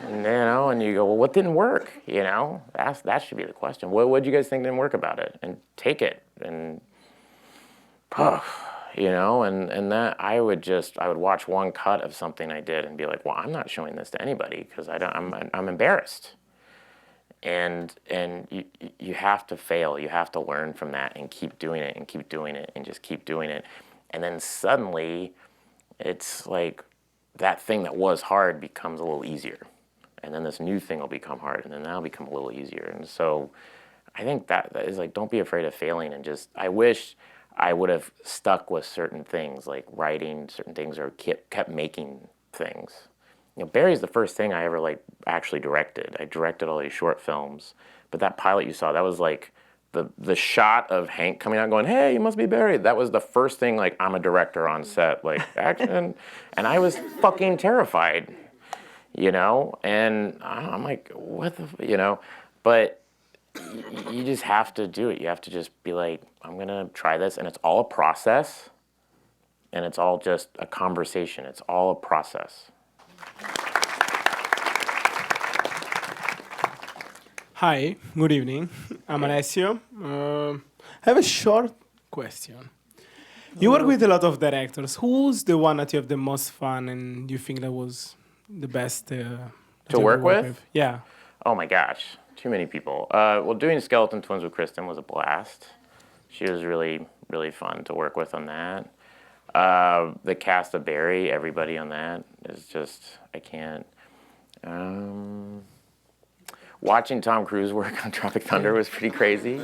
And you go, well, what didn't work? You know, that should be the question. What do you guys think didn't work about it? And take it and and that I would watch one cut of something I did and be like, well, I'm not showing this to anybody because I'm embarrassed. And you have to fail. You have to learn from that and keep doing it and keep doing it and just keep doing it. And then suddenly, it's like that thing that was hard becomes a little easier. And then this new thing will become hard, and then that'll become a little easier. And so I think that is like, don't be afraid of failing. And just, I wish I would have stuck with certain things, like writing certain things or kept making things. You know, Barry's the first thing I ever like actually directed. I directed all these short films, but that pilot you saw, that was like the shot of Hank coming out going, hey, you must be Barry. That was the first thing, like, I'm a director on set, like, action. And I was fucking terrified, you know? And I'm like, what the, you know? But you just have to do it. You have to just be like, I'm gonna try this. And it's all a process. And it's all just a conversation. It's all a process. Hi, good evening. I'm Alessio. I have a short question. You work with a lot of directors. Who's the one that you have the most fun and you think that was the best to work with? Yeah. Oh my gosh, too many people. Well, doing Skeleton Twins with Kristen was a blast. She was really, really fun to work with on that. The cast of Barry, everybody on that is just, I can't. Watching Tom Cruise work on Tropic Thunder was pretty crazy.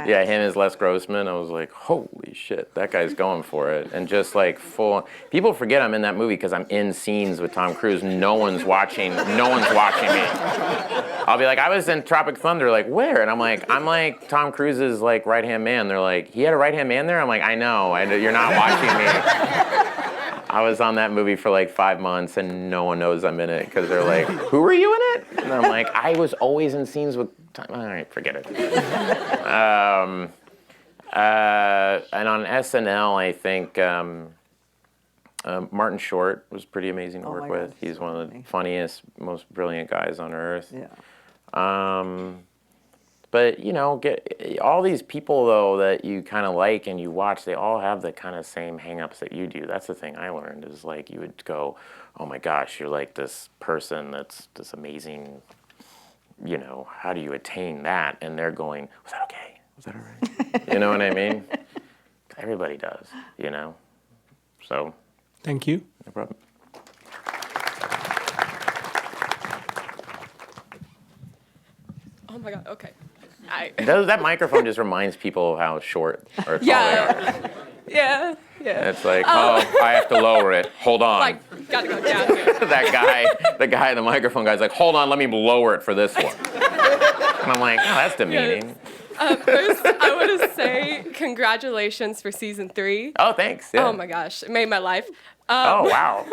Yeah, him as Les Grossman, I was like, holy shit, that guy's going for it. And just like full, people forget I'm in that movie because I'm in scenes with Tom Cruise. No one's watching me. I'll be like, I was in Tropic Thunder, like, where? And I'm like Tom Cruise's like right-hand man. They're like, he had a right-hand man there? I'm like, I know, you're not watching me. I was on that movie for like 5 months and no one knows I'm in it because they're like, who were you in it? And I'm like, I was always in scenes with Tom. All right, forget it. And on SNL, I think Martin Short was pretty amazing to work with. He's one of the funniest, most brilliant guys on earth. Yeah. But, you know, all these people, though, that you kind of like and you watch, they all have the kind of same hang-ups that you do. That's the thing I learned is, like, you would go, oh, my gosh, you're like this person that's this amazing, you know, how do you attain that? And they're going, was that okay? Was that all right? You know what I mean? Everybody does, you know? So. Thank you. No problem. Oh, my God, okay. That microphone just reminds people of how short or tall they are. Yeah. It's like, I have to lower it. Hold on. Like, gotta go down here. The guy, the microphone guy's like, hold on, let me lower it for this one. And I'm like, oh, that's demeaning. First, I want to say congratulations for season 3. Oh, thanks. Yeah. Oh my gosh, it made my life. Oh, wow.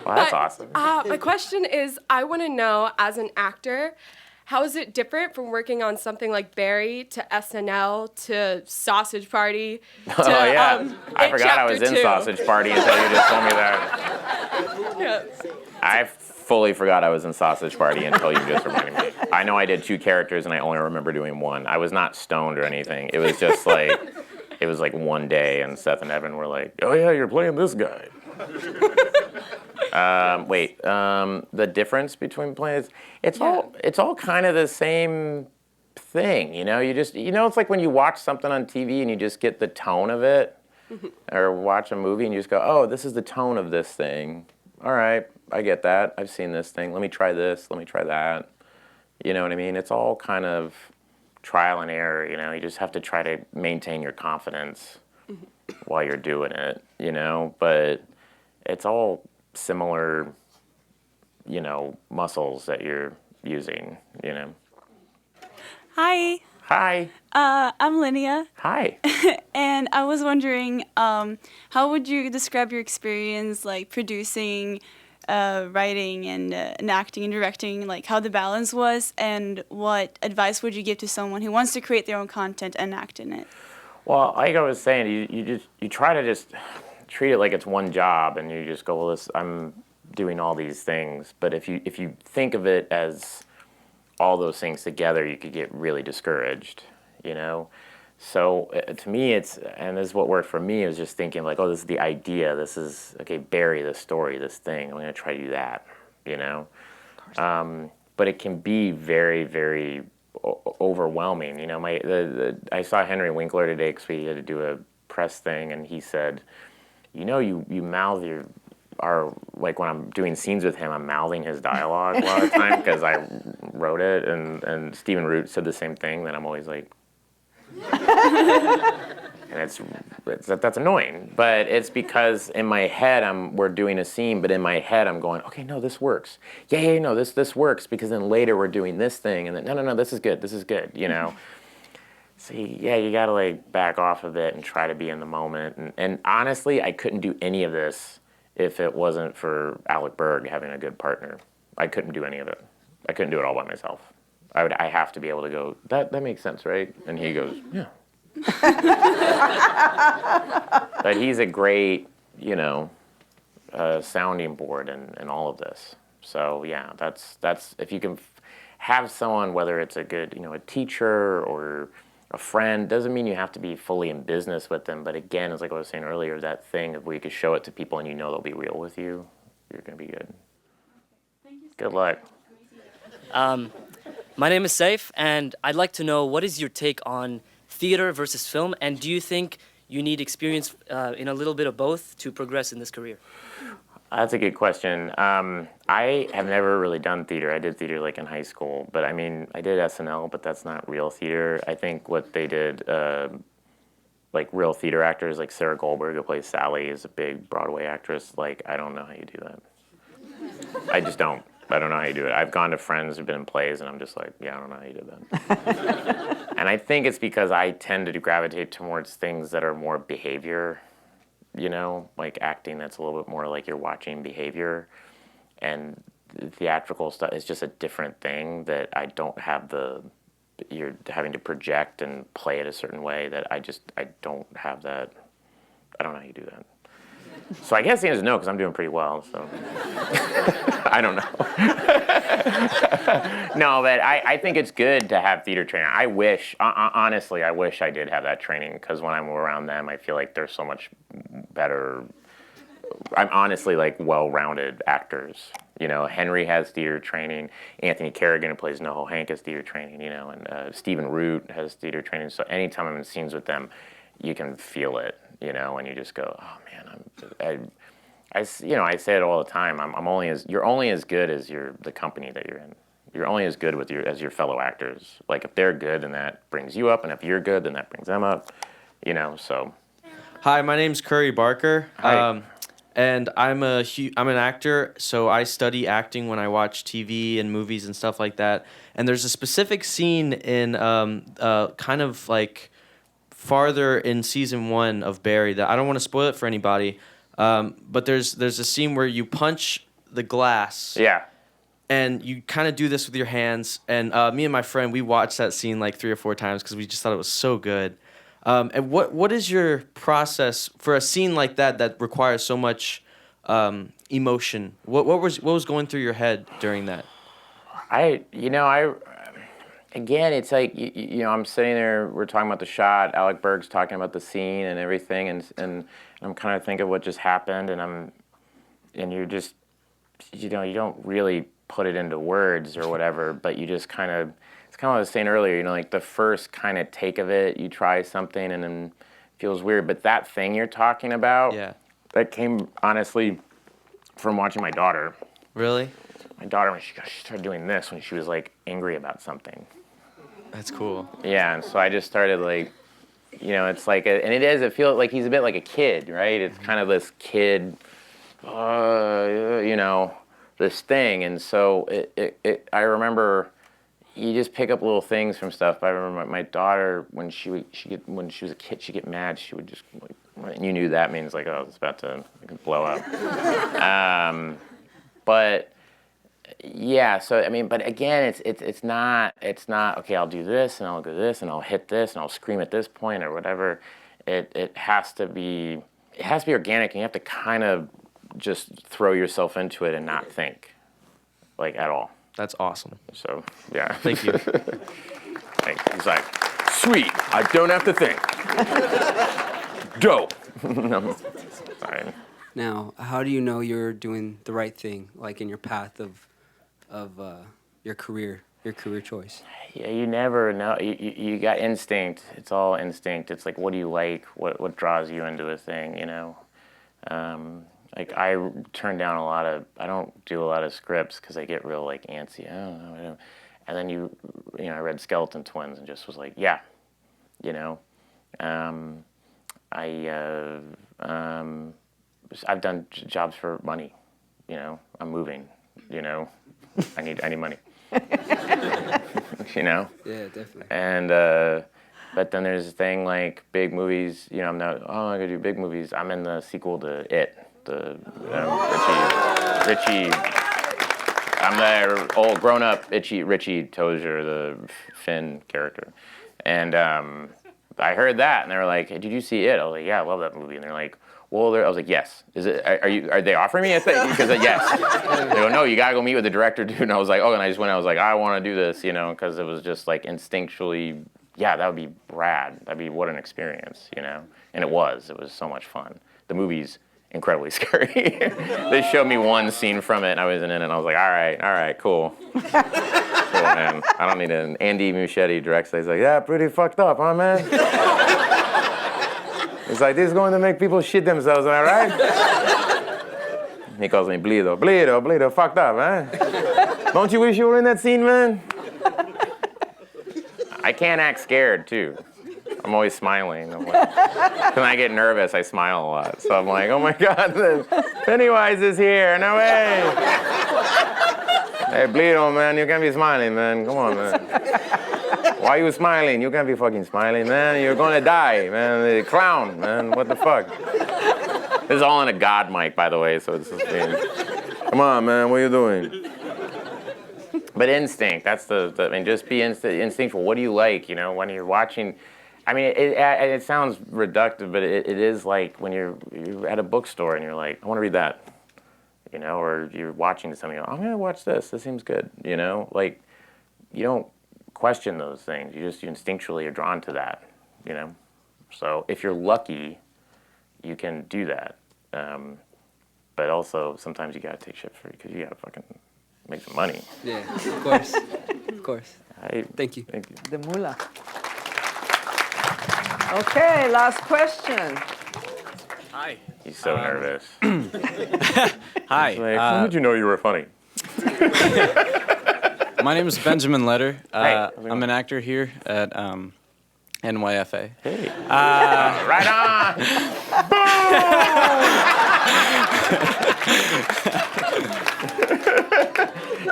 Well, that's awesome. My question is, I want to know, as an actor, how is it different from working on something like Barry to SNL to Sausage Party to I forgot I was in 2. Sausage Party until you just told me that. Yes. I fully forgot I was in Sausage Party until you just reminded me. I know I did 2 characters and I only remember doing 1. I was not stoned or anything. It was just like, it was like one day and Seth and Evan were like, oh yeah, you're playing this guy. The difference between plays, it's all kind of the same thing, you know? It's like when you watch something on TV and you just get the tone of it, or watch a movie and you just go, oh, this is the tone of this thing. All right, I get that. I've seen this thing. Let me try this. Let me try that. You know what I mean? It's all kind of trial and error, you know? You just have to try to maintain your confidence while you're doing it, you know? But it's all similar, you know, muscles that you're using, you know. Hi. Hi. I'm Linnea. Hi. And I was wondering, how would you describe your experience, like producing, writing, and acting and directing, like how the balance was, and what advice would you give to someone who wants to create their own content and act in it? Well, like I was saying, you try to just treat it like it's one job, and you just go, well, I'm doing all these things. But if you think of it as all those things together, you could get really discouraged, you know? So to me, and this is what worked for me, is just thinking like, oh, this is the idea. This is, okay, Barry, this story, this thing. I'm going to try to do that, you know? But it can be very, very overwhelming. You know, I saw Henry Winkler today because we had to do a press thing, and he said, you know, you mouth like when I'm doing scenes with him, I'm mouthing his dialogue a lot of the time because I wrote it, and Stephen Root said the same thing, that I'm always like, and that's annoying, but it's because in my head we're doing a scene, but in my head I'm going, okay, no, this works. Yeah, no, this works, because then later we're doing this thing, and then no, this is good, you know. So yeah, you gotta like back off of it and try to be in the moment. And honestly, I couldn't do any of this if it wasn't for Alec Berg having a good partner. I couldn't do any of it. I couldn't do it all by myself. I have to be able to go, that makes sense, right? And he goes, yeah. But he's a great, you know, sounding board in all of this. So yeah, that's if you can have someone, whether it's a good, you know, a teacher or a friend, doesn't mean you have to be fully in business with them. But again, it's like I was saying earlier, that thing of where you could show it to people and you know they'll be real with you, you're gonna be good. Good luck. My name is Saif, and I'd like to know, what is your take on theater versus film, and do you think you need experience in a little bit of both to progress in this career? That's a good question. I have never really done theater. I did theater like in high school, but I mean, I did SNL, but that's not real theater. I think what they did, like real theater actors, like Sarah Goldberg, who plays Sally, is a big Broadway actress. Like, I don't know how you do that. I just don't. I don't know how you do it. I've gone to friends who've been in plays, and I'm just like, yeah, I don't know how you did that. And I think it's because I tend to gravitate towards things that are more behavior, you know, like acting that's a little bit more like you're watching behavior. And theatrical stuff is just a different thing that I don't have you're having to project and play it a certain way that I don't have that. I don't know how you do that. So I guess the answer is no, because I'm doing pretty well, so. I don't know. No, but I think it's good to have theater training. I wish, honestly, I wish I did have that training, because when I'm around them, I feel like they're so much better. I'm honestly like well-rounded actors. You know, Henry has theater training. Anthony Carrigan, who plays Noho Hank, has theater training, you know, and Stephen Root has theater training. So anytime I'm in scenes with them, you can feel it, you know, and you just go, oh man, I say it all the time. You're only as good as the company that you're in. You're only as good as your fellow actors. Like if they're good, then that brings you up, and if you're good, then that brings them up. You know, so. Hi, my name's Curry Barker. Hi. And I'm an actor, so I study acting when I watch TV and movies and stuff like that. And there's a specific scene in kind of like farther in season 1 of Barry that I don't want to spoil it for anybody. But there's a scene where you punch the glass. Yeah. And you kind of do this with your hands. And me and my friend, we watched that scene like 3 or 4 times because we just thought it was so good. And what is your process for a scene like that requires so much emotion? What was going through your head during that? Again, it's like, you know, I'm sitting there, we're talking about the shot, Alec Berg's talking about the scene and everything, and I'm kind of thinking what just happened, and you're just, you know, you don't really put it into words or whatever, but you just kind of, it's kind of what I was saying earlier, you know, like the first kind of take of it, you try something and then it feels weird, but that thing you're talking about, that came honestly from watching my daughter. Really? My daughter, when she started doing this when she was like angry about something. That's cool. Yeah, and so I just started like, you know, it's like, it feels like he's a bit like a kid, right? It's kind of this kid, you know, this thing. And so I remember, you just pick up little things from stuff. I remember my daughter, when she was a kid, she'd get mad. She would just, like, and you knew that means, like, oh, it's about to blow up. But yeah, so I mean, but again, it's not okay. I'll do this and I'll do this and I'll hit this and I'll scream at this point or whatever. It has to be organic, and you have to kind of just throw yourself into it and not think, like, at all. That's awesome. So yeah. Thank you. He's like, sweet. I don't have to think. Dope. No, sorry. Now, how do you know you're doing the right thing, like in your path of your career choice? Yeah, you never know. You got instinct. It's all instinct. It's like, what do you like? What draws you into a thing, you know? Like, I turn down I don't do a lot of scripts because I get real, like, antsy. I don't know. And then I read Skeleton Twins and just was like, yeah, you know? I've done jobs for money, you know? I'm moving, you know? I need money. You know? Yeah, definitely. And but then there's a thing like big movies. You know, I'm gonna do big movies. I'm in the sequel to It, the Richie. I'm the old grown-up Richie Tozier, the Finn character, and I heard that, and they were like, hey, "Did you see It?" I was like, "Yeah, I love that movie." And they're like, well, I was like, yes. Is it? Are they offering me a thing? Because yes. They go, no, you gotta go meet with the director, dude. And I was like, oh, and I just went. I was like, I want to do this, you know, because it was just like instinctually, yeah, that would be rad. That'd be what an experience, you know. And it was so much fun. The movie's incredibly scary. They showed me one scene from it, and I was in it, and I was like, all right, cool. Cool, man. I don't need an Andy Muschietti directs. He's like, yeah, pretty fucked up, huh, man? It's like, this is going to make people shit themselves, am I right? He calls me Bleedo, fucked up, man. Don't you wish you were in that scene, man? I can't act scared, too. I'm always smiling. When I get nervous, I smile a lot. So I'm like, oh my God, Pennywise is here, no way. Hey, Bleedo, man, you can't be smiling, man. Come on, man. Why are you smiling? You can't be fucking smiling, man. You're gonna die, man. The clown, man. What the fuck? This is all on a God mic, by the way, so it's just being, come on, man, what are you doing? But instinct, that's I mean, just be instinctual. What do you like, you know, when you're watching? I mean, it sounds reductive, but it is like when you're at a bookstore and you're like, I want to read that, you know, or you're watching something, you go, I'm gonna watch this. This seems good, you know? Like, you don't question those things. You instinctually are drawn to that, you know? So if you're lucky, you can do that. But also, sometimes you gotta take shit for it because you gotta fucking make some money. Yeah, of course. Of course. Thank you. Thank you. The mullah. Okay, last question. Hi. He's so nervous. Hi. He's like, how did you know you were funny? My name is Benjamin Letter. Hey. I'm an actor here at NYFA. Hey. Right on.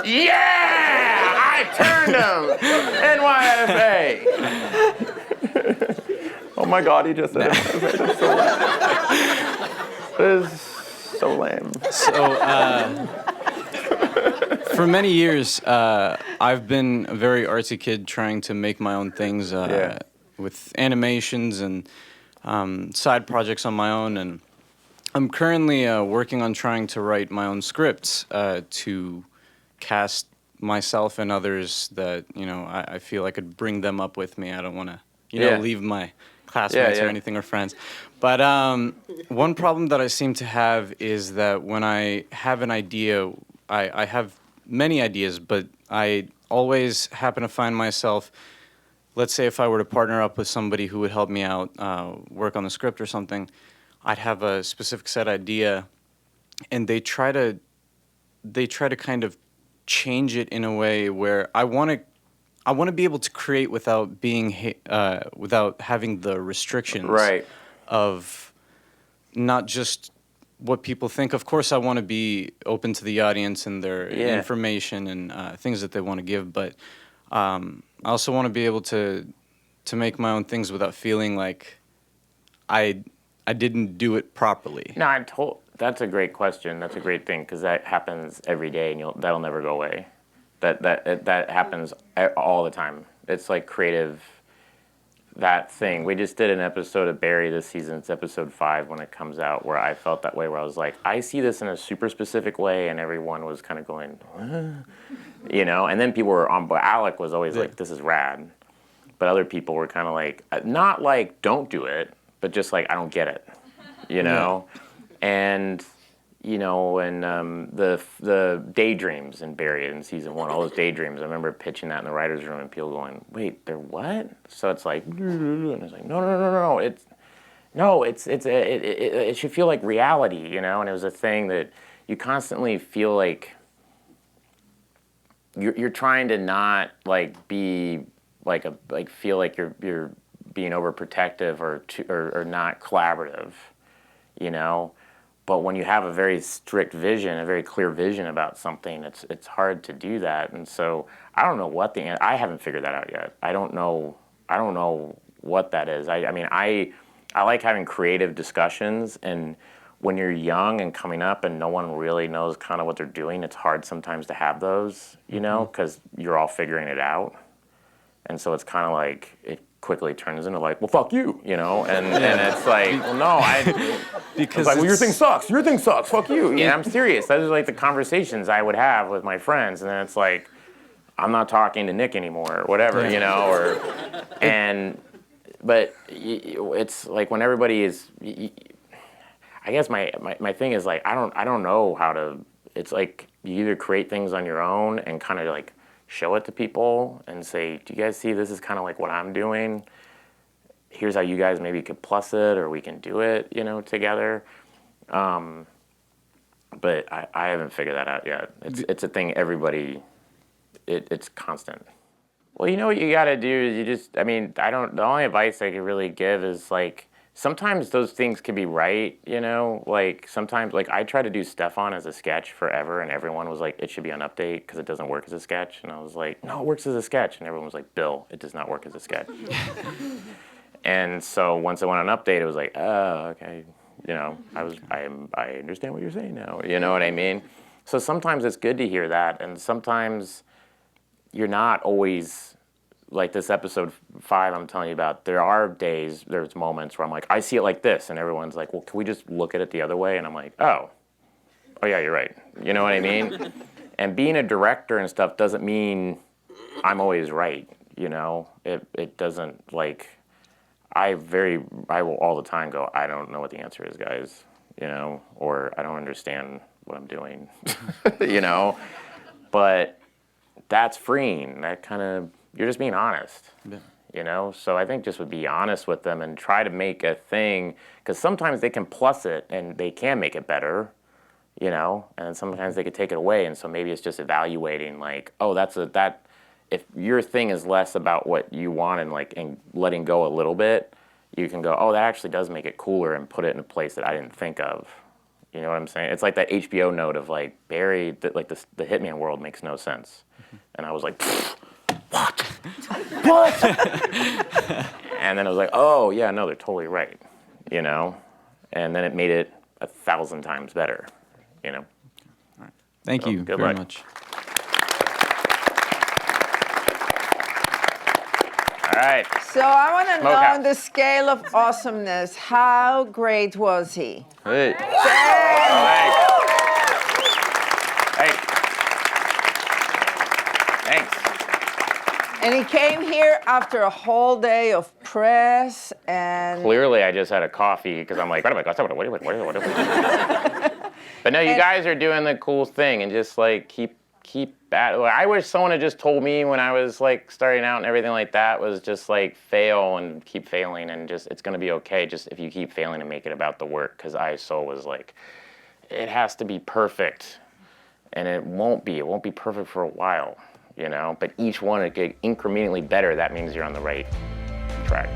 Yeah! I turned him. NYFA. Oh my God, he just said it. This is so lame. So, for many years, I've been a very artsy kid trying to make my own things with animations and side projects on my own. And I'm currently working on trying to write my own scripts to cast myself and others that, you know, I feel I could bring them up with me. I don't want to, you know, leave my classmates or anything or friends. But one problem that I seem to have is that when I have an idea, I have many ideas, but I always happen to find myself, let's say if I were to partner up with somebody who would help me out, work on the script or something, I'd have a specific set idea, and they try to kind of change it in a way where I want to be able to create without being without having the restrictions of not just what people think. Of course, I want to be open to the audience and their information and things that they want to give, but I also want to be able to make my own things without feeling like I didn't do it properly. No, that's a great question. That's a great thing because that happens every day, and that'll never go away. That happens all the time. It's like creative. That thing. We just did an episode of Barry this season. It's episode 5 when it comes out, where I felt that way, where I was like, I see this in a super specific way, and everyone was kind of going, you know. And then people were on. But Alec was always like, "This is rad," but other people were kind of like, not like don't do it, but just like I don't get it, you know. And you know, and the daydreams in Barry in season 1, all those daydreams. I remember pitching that in the writers' room, and people going, "Wait, they're what?" So it's like, and it's like, no. It should feel like reality, you know. And it was a thing that you constantly feel like you're trying to not like be feel like you're being overprotective or not collaborative, you know. But when you have a very strict vision, a very clear vision about something, it's hard to do that. And so I don't know what I haven't figured that out yet. I don't know what that is. I mean, I like having creative discussions, and when you're young and coming up and no one really knows kind of what they're doing, it's hard sometimes to have those, you know, because you're all figuring it out. And so it's kind of like it quickly turns into like, well, fuck you, you know, and it's like, well, no, because it's like, well, your thing sucks, fuck you. Yeah, I'm serious. Those are like the converstions I would have with my friends, and then it's like, I'm not talking to Nick anymore, or whatever, you know, but it's like when everybody is, I guess my thing is like, I don't know how to. It's like you either create things on your own and kind of like show it to people and say, do you guys see this is kind of like what I'm doing? Here's how you guys maybe could plus it, or we can do it, you know, together. But I haven't figured that out yet. It's a thing everybody, it's constant. Well, you know what you got to do is the only advice I could really give is like, sometimes those things can be right, you know, like sometimes, like I tried to do Stefan as a sketch forever, and everyone was like, it should be on Update because it doesn't work as a sketch. And I was like, no, it works as a sketch. And everyone was like, Bill, it does not work as a sketch. And so once it went on Update, it was like, oh, okay, you know, I understand what you're saying now, you know what I mean? So sometimes it's good to hear that, and sometimes you're not always, like this episode 5 I'm telling you about, there's moments where I'm like, I see it like this, and everyone's like, well, can we just look at it the other way? And I'm like, oh yeah, you're right. You know what I mean? And being a director and stuff doesn't mean I'm always right, you know? It doesn't, like, I will all the time go, I don't know what the answer is, guys, you know, or I don't understand what I'm doing, you know? But that's freeing. That kind of, you're just being honest, you know? So I think just would be honest with them and try to make a thing, because sometimes they can plus it and they can make it better, you know? And sometimes they could take it away, and so maybe it's just evaluating like, oh, if your thing is less about what you want and letting go a little bit, you can go, oh, that actually does make it cooler, and put it in a place that I didn't think of. You know what I'm saying? It's like that HBO note of like, Barry, like the Hitman world makes no sense. And I was like, what? What? And then I was like, oh, yeah, no, they're totally right, you know? And then it made it 1,000 times better, you know? All right. Thank you good very luck. much. All right. So I want to know, Smokehouse. on the scale of awesomeness, how great was he? Hey. Thanks. And he came here after a whole day of press and... Clearly, I just had a coffee because I'm like, what? But no, you guys are doing the cool thing, and just like keep at it. I wish someone had just told me when I was like starting out and everything like that, was just like fail and keep failing, and just it's gonna be okay. Just if you keep failing and make it about the work, because I was like, it has to be perfect, and it won't be. It won't be perfect for a while, you know. But each one, it get incrementally better. That means you're on the right track.